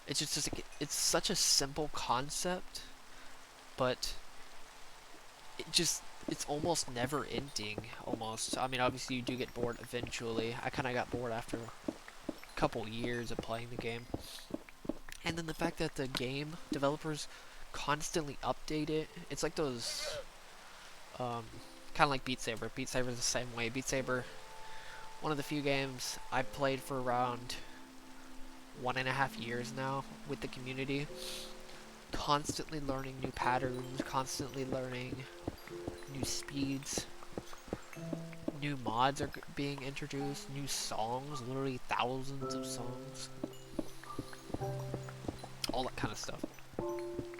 It's just it's such a simple concept, but it's almost never ending, almost. I mean, obviously you do get bored eventually. I kind of got bored after a couple years of playing the game. And then the fact that the game developers constantly update it. It's like those, kind of like Beat Saber. Beat Saber is the same way. Beat Saber, one of the few games I've played for around 1.5 years now with the community. Constantly learning new patterns, constantly learning new speeds. New mods are being introduced, new songs, literally thousands of songs. All that kind of stuff.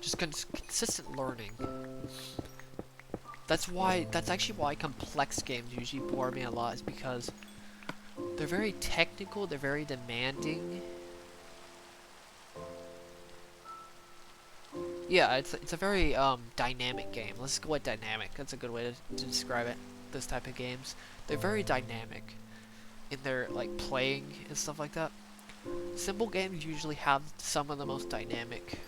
Just consistent learning. That's actually why complex games usually bore me a lot, is because They're very technical, they're very demanding. Yeah, it's a very dynamic game. Let's go with dynamic. That's a good way to describe it. This type of games, they're very dynamic in their like playing and stuff like that. Simple games usually have some of the most dynamic,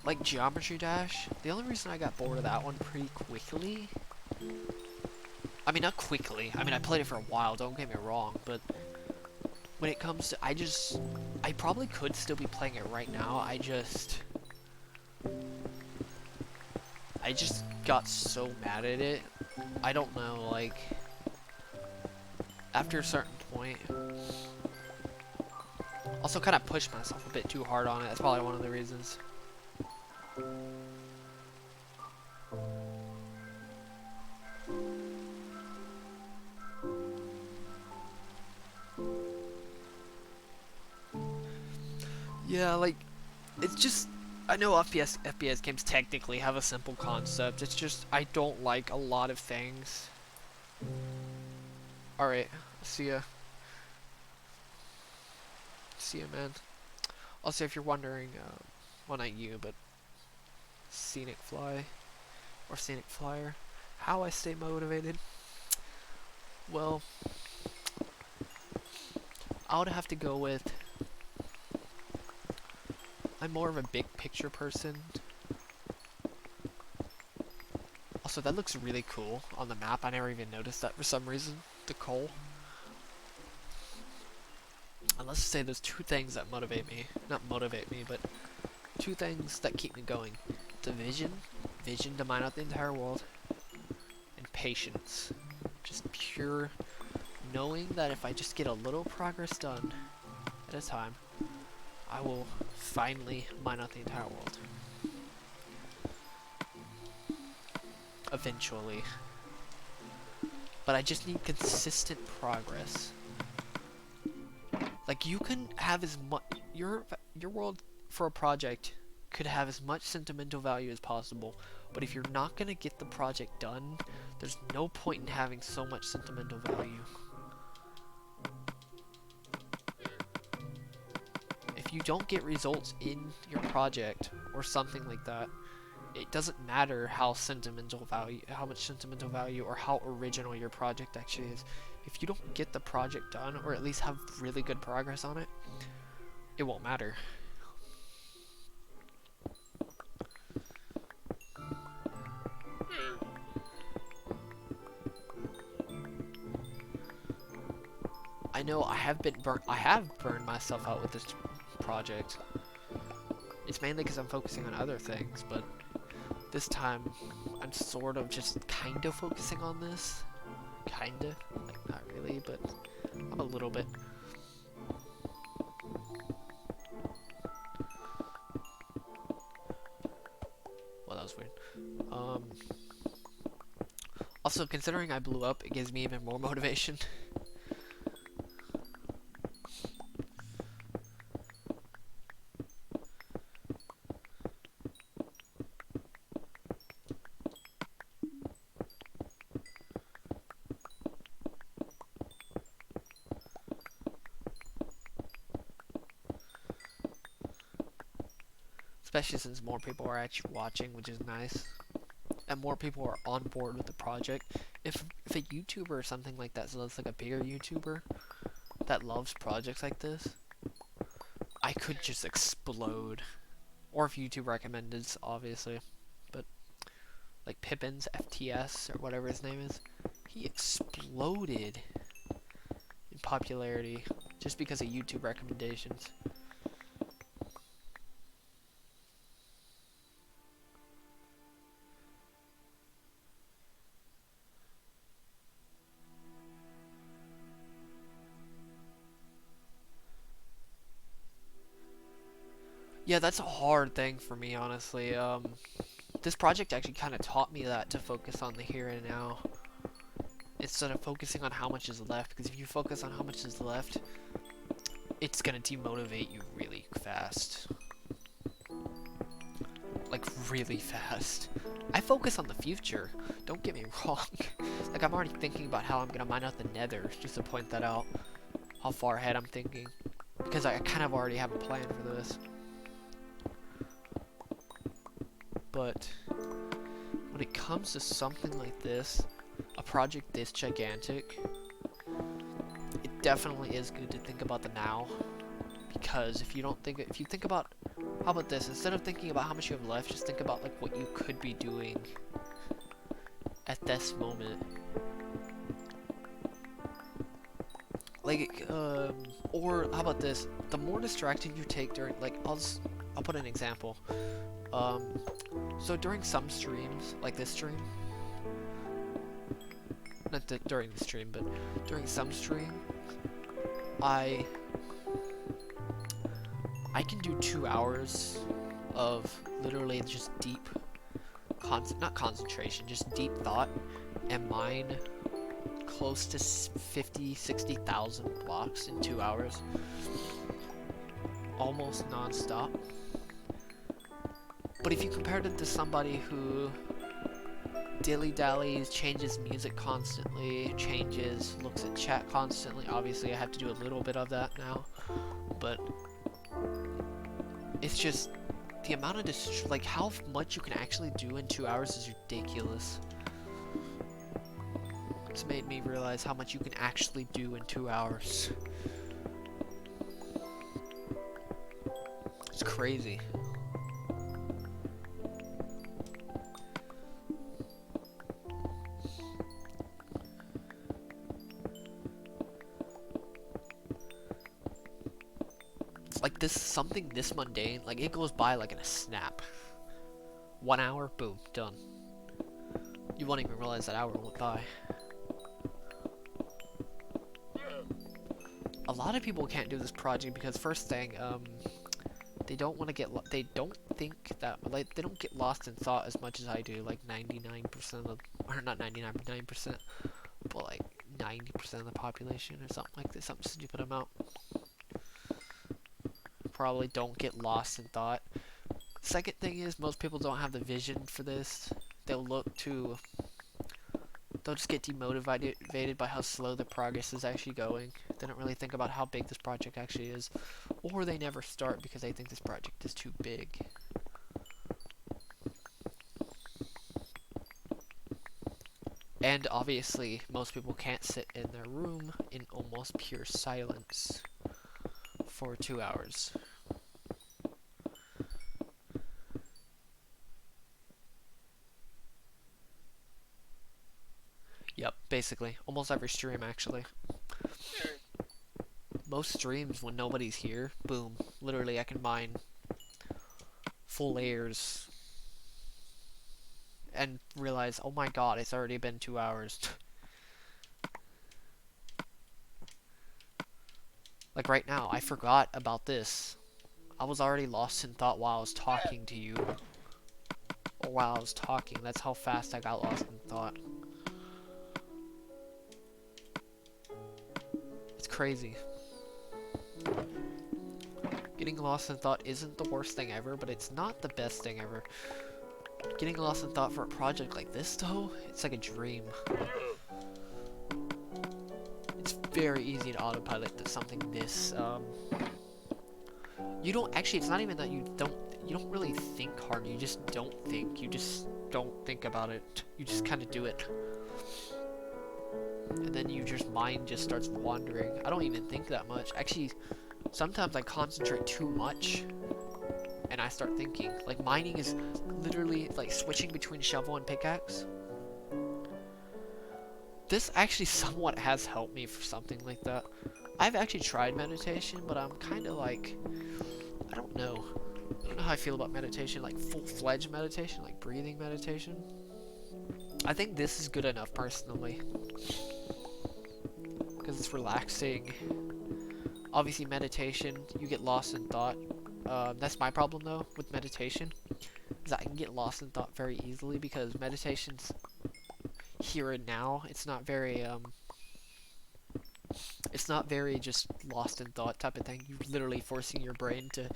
like Geometry Dash. The only reason I got bored of that one pretty quickly, I mean not quickly, I mean I played it for a while, don't get me wrong, but when it comes to, I probably could still be playing it right now. I just got so mad at it. I don't know, like, after a certain point. Also kind of pushed myself a bit too hard on it. That's probably one of the reasons. Yeah, like, it's just, I know FPS games technically have a simple concept. It's just, I don't like a lot of things. Alright, see ya. See ya, man. Also, if you're wondering, well, not you, but Scenic Fly, or Scenic Flyer, how I stay motivated, well, I would have to go with, I'm more of a big picture person. Also, that looks really cool on the map. I never even noticed that for some reason. The coal. And let's say there's two things that motivate me. Not motivate me, but two things that keep me going. The vision to mine out the entire world, and patience. Just pure knowing that if I just get a little progress done at a time, I will finally mine out the entire world. Eventually. But I just need consistent progress. Like, you can have as much, your world for a project could have as much sentimental value as possible, but if you're not gonna get the project done, there's no point in having so much sentimental value. If you don't get results in your project or something like that, it doesn't matter how much sentimental value or how original your project actually is. If you don't get the project done, or at least have really good progress on it, it won't matter. I know I have burned myself out with this project. It's mainly because I'm focusing on other things, but this time I'm sort of just kind of focusing on this. Kinda, like not really, but I'm a little bit. Well, that was weird. Also, considering I blew up, it gives me even more motivation. Especially since more people are actually watching, which is nice. And more people are on board with the project. If a YouTuber or something like that, so it's like a bigger YouTuber that loves projects like this, I could just explode. Or if YouTube recommended, obviously. But like Pippin's FTS or whatever his name is, he exploded in popularity just because of YouTube recommendations. Yeah, that's a hard thing for me, honestly. This project actually kind of taught me that, to focus on the here and now instead of focusing on how much is left, because if you focus on how much is left, it's gonna demotivate you really fast. like really fast. I focus on the future, don't get me wrong. Like I'm already thinking about how I'm gonna mine out the nether, just to point that out. How far ahead I'm thinking. Because I kind of already have a plan for this. But when it comes to something like this, a project this gigantic, it definitely is good to think about the now. Because if you think about, how about this, instead of thinking about how much you have left, just think about like what you could be doing at this moment. Like, or how about this, the more distracted you take during, like, I'll put an example. So during some streams, like this stream, not during the stream, but during some stream, I can do 2 hours of literally just deep, not concentration, just deep thought, and mine close to 50,000-60,000 blocks in 2 hours, almost non-stop. But if you compared it to somebody who dilly-dallies, changes music constantly, looks at chat constantly, obviously I have to do a little bit of that now, but it's just the amount of like how much you can actually do in 2 hours is ridiculous. It's made me realize how much you can actually do in 2 hours. It's crazy. Like something this mundane, like it goes by like in a snap. 1 hour, boom, done. You won't even realize that hour went by. A lot of people can't do this project because first thing, they don't want to get, they don't think that, like, they don't get lost in thought as much as I do, like 99% of, or not 99%, but like 90% of the population or something like this, some stupid amount. Probably don't get lost in thought. Second thing is, most people don't have the vision for this. They'll just get demotivated by how slow the progress is actually going. They don't really think about how big this project actually is. Or they never start because they think this project is too big. And obviously, most people can't sit in their room in almost pure silence for 2 hours. Yep, basically. Almost every stream, actually. Most streams, when nobody's here, boom. Literally, I can mine full layers and realize, oh my god, it's already been 2 hours. Like right now, I forgot about this. I was already lost in thought while I was talking to you. Or while I was talking, that's how fast I got lost in thought. It's crazy. Getting lost in thought isn't the worst thing ever, but it's not the best thing ever. Getting lost in thought for a project like this, though, it's like a dream. It's very easy to autopilot to something this, you don't, actually, it's not even that you don't really think hard, you just don't think. You just don't think about it. You just kind of do it. And then mind just starts wandering. I don't even think that much. Actually, sometimes I concentrate too much and I start thinking. Like, mining is literally like switching between shovel and pickaxe. This actually somewhat has helped me for something like that. I've actually tried meditation, but I'm kind of like, I don't know. I don't know how I feel about meditation, like full-fledged meditation, like breathing meditation. I think this is good enough, personally. Because it's relaxing. Obviously, meditation, you get lost in thought. That's my problem, though, with meditation. Is that I can get lost in thought very easily, because meditation's here and now. It's not very, just lost in thought type of thing. You're literally forcing your brain to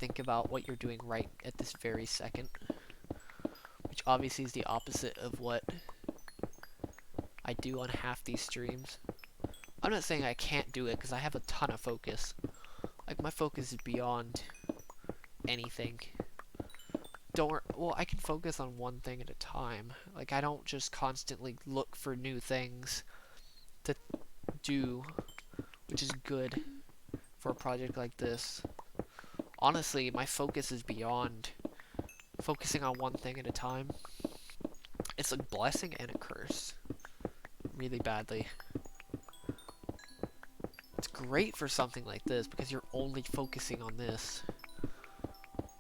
think about what you're doing right at this very second, which obviously is the opposite of what I do on half these streams. I'm not saying I can't do it, because I have a ton of focus. Like, my focus is beyond anything. Well, I can focus on one thing at a time. Like, I don't just constantly look for new things to do, which is good for a project like this. Honestly, my focus is beyond focusing on one thing at a time. It's a blessing and a curse. Really badly. It's great for something like this because you're only focusing on this.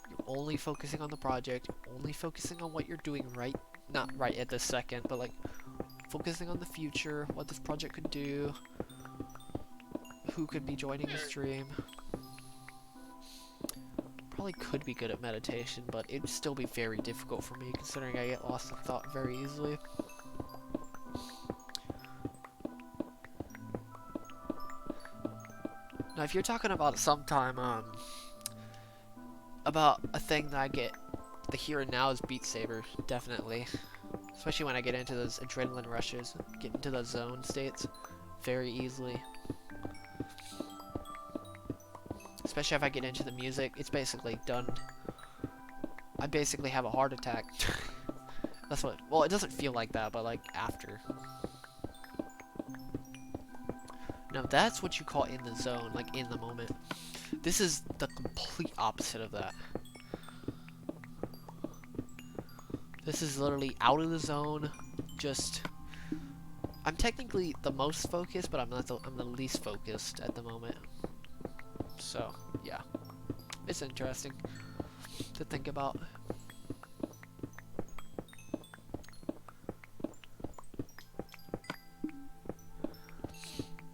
You're only focusing on the project, you're only focusing on what you're doing right, not right at this second, but like focusing on the future, what this project could do, who could be joining the stream. Probably could be good at meditation, but it'd still be very difficult for me considering I get lost in thought very easily. Now, if you're talking about sometime, about a thing that I get the here and now is Beat Saber, definitely. Especially when I get into those adrenaline rushes, get into those zone states very easily. Especially if I get into the music, it's basically done. I basically have a heart attack. That's what, well, it doesn't feel like that, but like after. Now that's what you call in the zone, like in the moment. This is the complete opposite of that. This is literally out of the zone, just... I'm technically the most focused, but I'm the least focused at the moment. So, yeah. It's interesting to think about.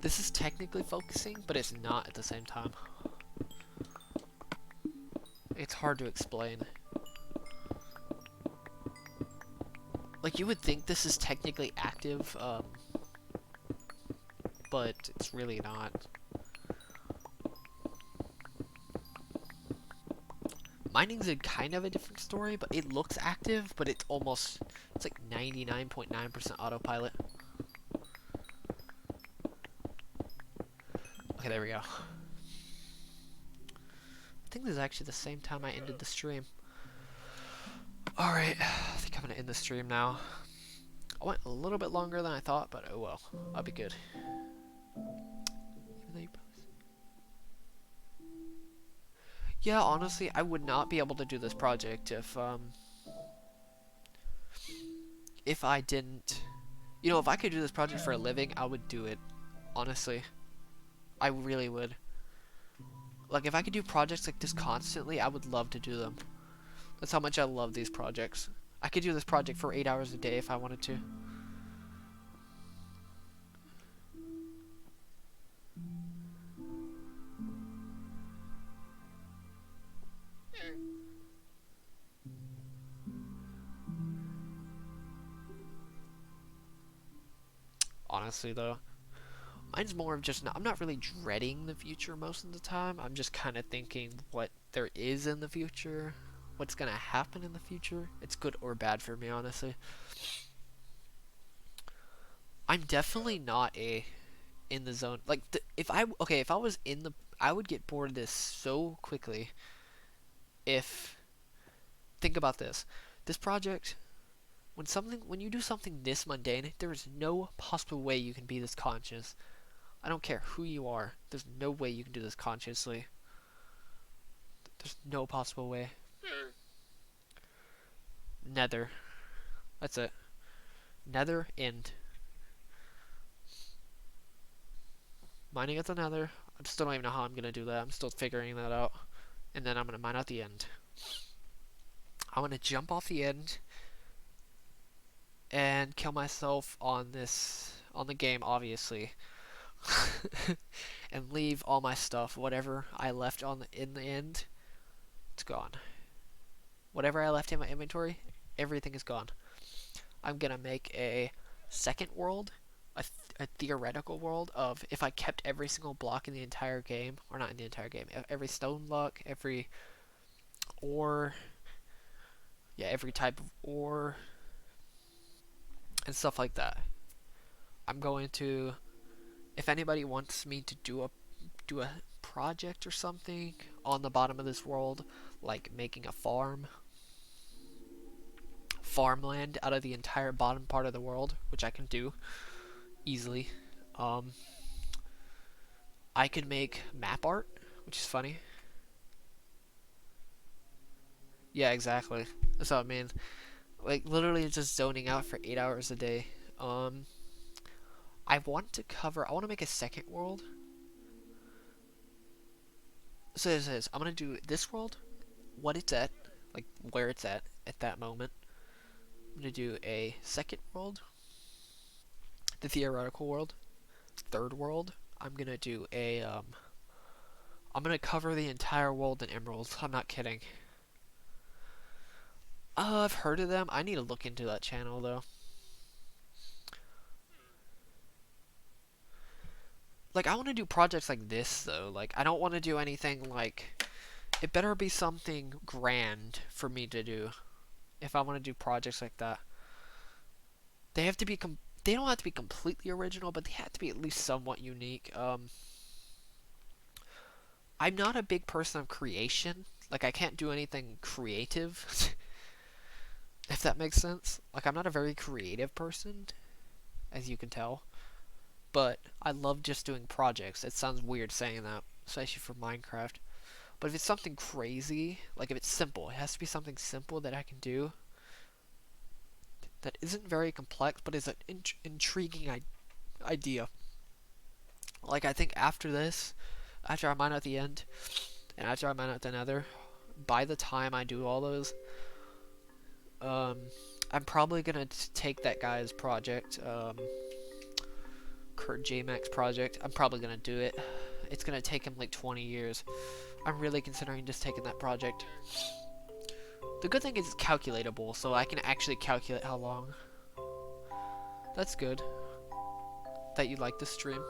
This is technically focusing, but it's not at the same time. It's hard to explain. Like, you would think this is technically active, but it's really not. Mining's a kind of a different story, but it looks active, but it's almost, it's like 99.9% autopilot. Okay, there we go. I think this is actually the same time I ended the stream. Alright, I think I'm gonna end the stream now. I went a little bit longer than I thought, but oh well, I'll be good. Yeah, honestly, I would not be able to do this project if I didn't... You know, if I could do this project for a living, I would do it. Honestly. I really would. Like, if I could do projects like this constantly, I would love to do them. That's how much I love these projects. I could do this project for 8 hours a day if I wanted to. Honestly, though. Mine's more of just, I'm not really dreading the future most of the time. I'm just kind of thinking what there is in the future. What's going to happen in the future. It's good or bad for me, honestly. I'm definitely not in the zone. Like, if I was in the... I would get bored of this so quickly if... Think about this. This project... When you do something this mundane, there is no possible way you can be this conscious. I don't care who you are. There's no way you can do this consciously. There's no possible way. Nether. That's it. Nether end. Mining at the nether. I still don't even know how I'm gonna do that. I'm still figuring that out. And then I'm gonna mine out the end. I'm gonna jump off the end and kill myself on the game, obviously. And leave all my stuff, whatever I left in the end, it's gone. Whatever I left in my inventory, everything is gone. I'm gonna make a second world, a theoretical world of if I kept every single block in the entire game, or not in the entire game, every stone block, every ore, yeah, every type of ore and stuff like that. I'm going to, if anybody wants me to do a project or something on the bottom of this world, like making a farmland out of the entire bottom part of the world, which I can do easily. Um, I can make map art, which is funny. Yeah, exactly. That's what I mean. Like literally just zoning out for 8 hours a day. Um, I want to make a second world. So this is, I'm gonna do this world, what it's at, like where it's at that moment. I'm gonna do a second world, the theoretical world, third world. I'm gonna do I'm gonna cover the entire world in emeralds. I'm not kidding. I've heard of them. I need to look into that channel though. Like I want to do projects like this though. Like I don't want to do anything like it better be something grand for me to do if I want to do projects like that. They have to be they don't have to be completely original, but they have to be at least somewhat unique. I'm not a big person of creation. Like I can't do anything creative, if that makes sense. Like I'm not a very creative person, as you can tell. But I love just doing projects. It sounds weird saying that, especially for Minecraft. But if it's something crazy, like if it's simple, it has to be something simple that I can do that isn't very complex, but is an intriguing idea. Like I think after this, after I mine out the end, and after I mine out the nether, by the time I do all those, um, I'm probably gonna take that guy's project, Kurt J Max project. I'm probably gonna do it. It's gonna take him like 20 years. I'm really considering just taking that project. The good thing is it's calculatable, so I can actually calculate how long. That's good. That you like this stream.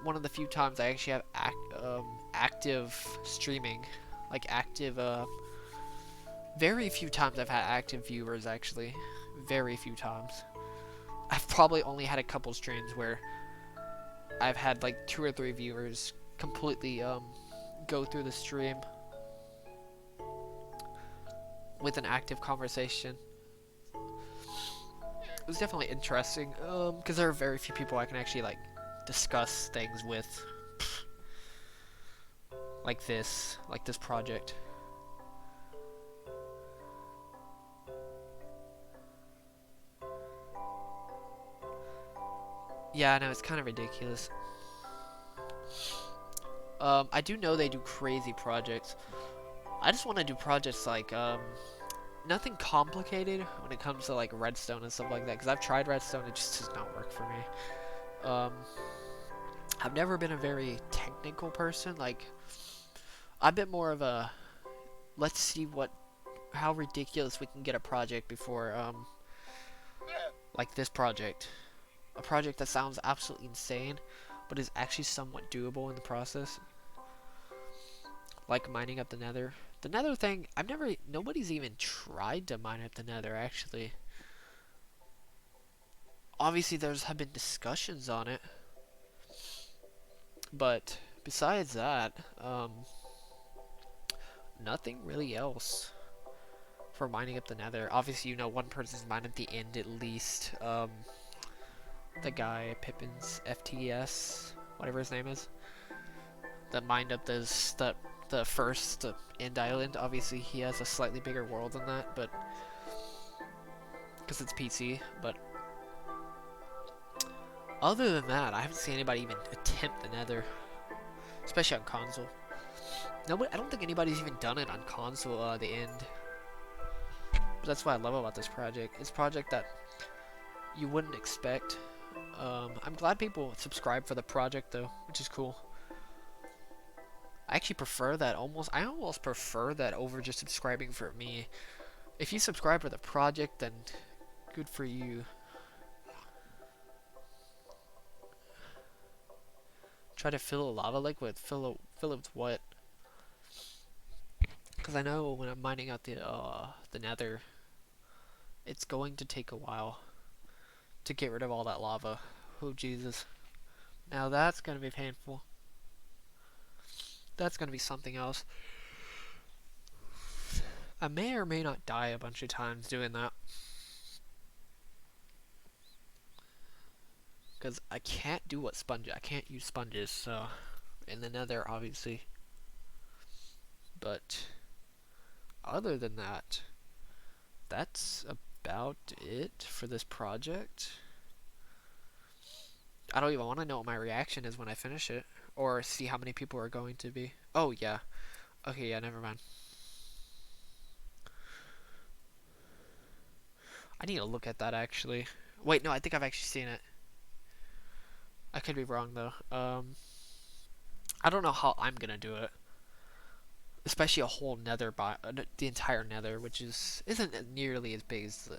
One of the few times I actually have active streaming, like active. Very few times I've had active viewers actually. Very few times. I've probably only had a couple streams where I've had like 2 or 3 viewers completely go through the stream with an active conversation. It was definitely interesting because there are very few people I can actually like discuss things with like this project. Yeah, I know, it's kind of ridiculous. I do know they do crazy projects. I just want to do projects like nothing complicated when it comes to like redstone and stuff like that, because I've tried redstone, it just does not work for me. I've never been a very technical person. Like I've been more of a let's see how ridiculous we can get a project before like this project. A project that sounds absolutely insane, but is actually somewhat doable in the process. Like mining up the nether. The nether thing, nobody's even tried to mine up the nether actually. Obviously have been discussions on it. But besides that, nothing really else for mining up the nether. Obviously, one person's mined at the end at least. The guy, Pippin's FTS, whatever his name is, that mined up the first end island. Obviously, he has a slightly bigger world than that, but because it's PC. But other than that, I haven't seen anybody even attempt the nether, especially on console. Nobody, I don't think anybody's even done it on console. The end. But that's what I love about this project. It's a project that you wouldn't expect. I'm glad people subscribe for the project though, which is cool. I actually prefer that I almost prefer that over just subscribing for me. If you subscribe for the project, then good for you. Try to fill a lava lake with fill it with what? Because I know when I'm mining out the nether, it's going to take a while to get rid of all that lava. Oh, Jesus. Now that's going to be painful. That's going to be something else. I may or may not die a bunch of times doing that. Because I can't do what sponge. I can't use sponges, so... In the nether, obviously. But... Other than that... That's about it for this project. I don't even want to know what my reaction is when I finish it. Or see how many people are going to be. Oh, yeah. Okay, yeah, never mind. I need to look at that, actually. Wait, no, I think I've actually seen it. I could be wrong, though. I don't know how I'm gonna do it. Especially a whole nether, the entire nether, which isn't nearly as big as the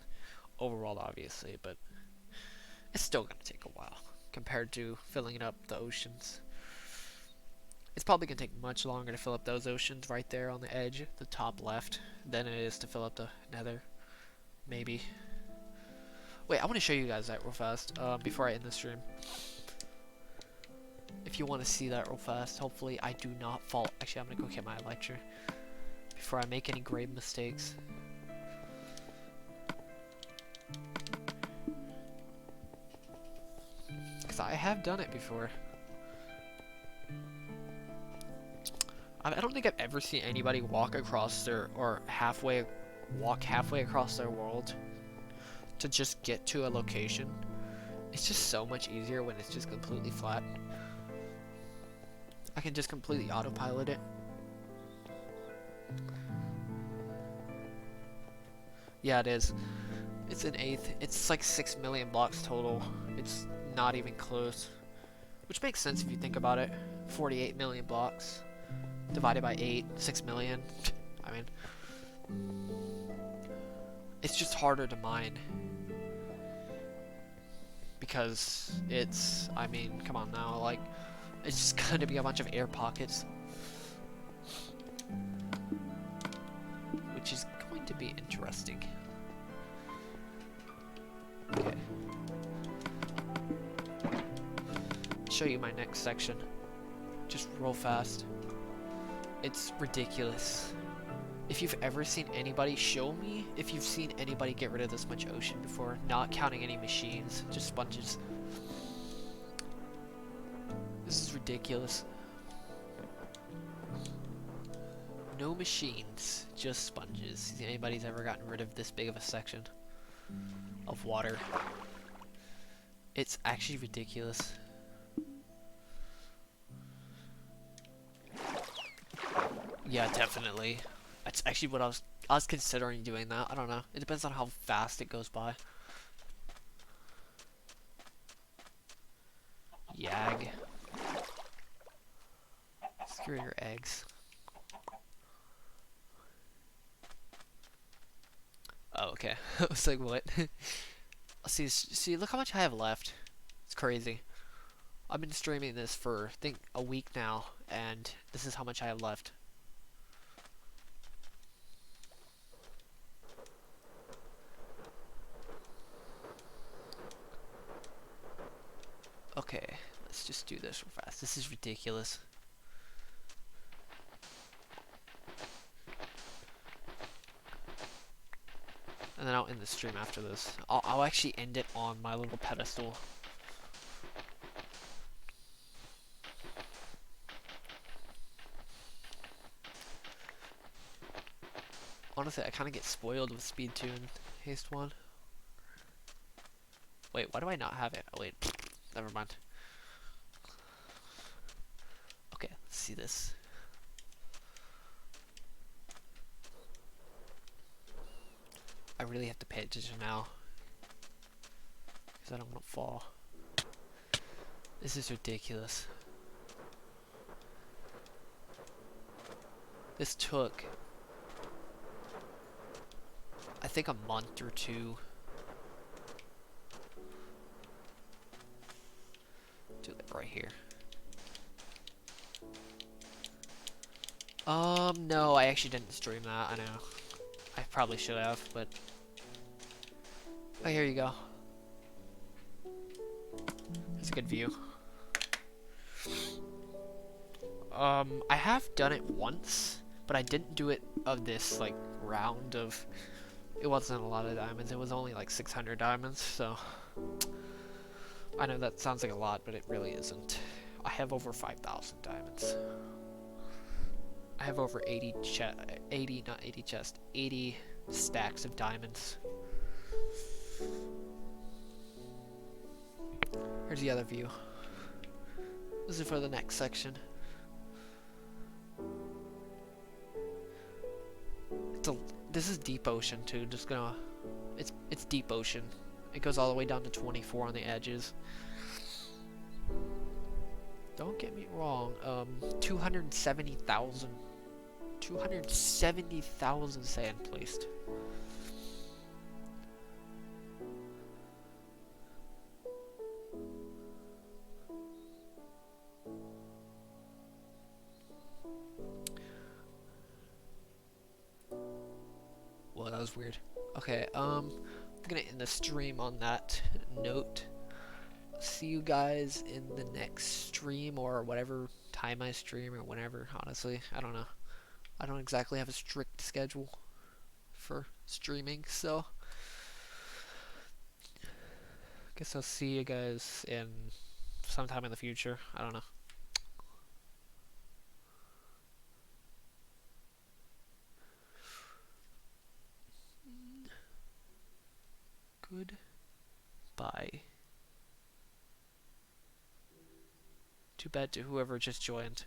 overworld, obviously, but it's still gonna take a while compared to filling up the oceans. It's probably gonna take much longer to fill up those oceans right there on the edge, the top left, than it is to fill up the nether. Maybe. Wait, I want to show you guys that real fast before I end the stream. If you want to see that real fast, hopefully I do not fall. Actually, I'm gonna go get my lecture before I make any grave mistakes. Because I have done it before. I don't think I've ever seen anybody walk across their, or walk halfway across their world to just get to a location. It's just so much easier when it's just completely flat. I can just completely autopilot it. Yeah, it is. It's an eighth. It's like 6 million blocks total. It's not even close. Which makes sense if you think about it. 48 million blocks divided by 8, 6 million. I mean, it's just harder to mine. Because it's, I mean, come on now, like, it's just going to be a bunch of air pockets. Which is going to be interesting. Okay. Show you my next section. Just real fast. It's ridiculous. If you've ever seen anybody, show me if you've seen anybody get rid of this much ocean before, not counting any machines, just sponges. This is ridiculous. No machines, just sponges. See anybody's ever gotten rid of this big of a section of water? It's actually ridiculous. Yeah, definitely. That's actually what I was considering doing that. I don't know. It depends on how fast it goes by. Yag. Screw your eggs. Oh, okay. I was like, what? See, look how much I have left. It's crazy. I've been streaming this for, I think, a week now, and this is how much I have left. Okay, let's just do this real fast. This is ridiculous. And then I'll end the stream after this. I'll actually end it on my little pedestal. Honestly, I kind of get spoiled with Speed 2 and Haste 1. Wait, why do I not have it? Oh, wait. Never mind. Okay, let's see this. I really have to pay attention now. Because I don't want to fall. This is ridiculous. This took, I think, a month or two. Do it right here. No, I actually didn't stream that. I know. I probably should have, but oh, here you go. It's a good view. I have done it once, but I didn't do it of this like round of. It wasn't a lot of diamonds. It was only like 600 diamonds, so I know that sounds like a lot, but it really isn't. I have over 5,000 diamonds. I have over 80 not 80 chest, 80 stacks of diamonds. Here's the other view. This is for the next section. This is deep ocean too. Just gonna, it's deep ocean. It goes all the way down to 24 on the edges. Don't get me wrong. 270,000 sand placed. Well, that was weird. Okay, I'm gonna end the stream on that note. See you guys in the next stream or whatever time I stream or whenever, honestly. I don't know. I don't exactly have a strict schedule for streaming, so guess I'll see you guys in sometime in the future. I don't know. Goodbye. Too bad to whoever just joined.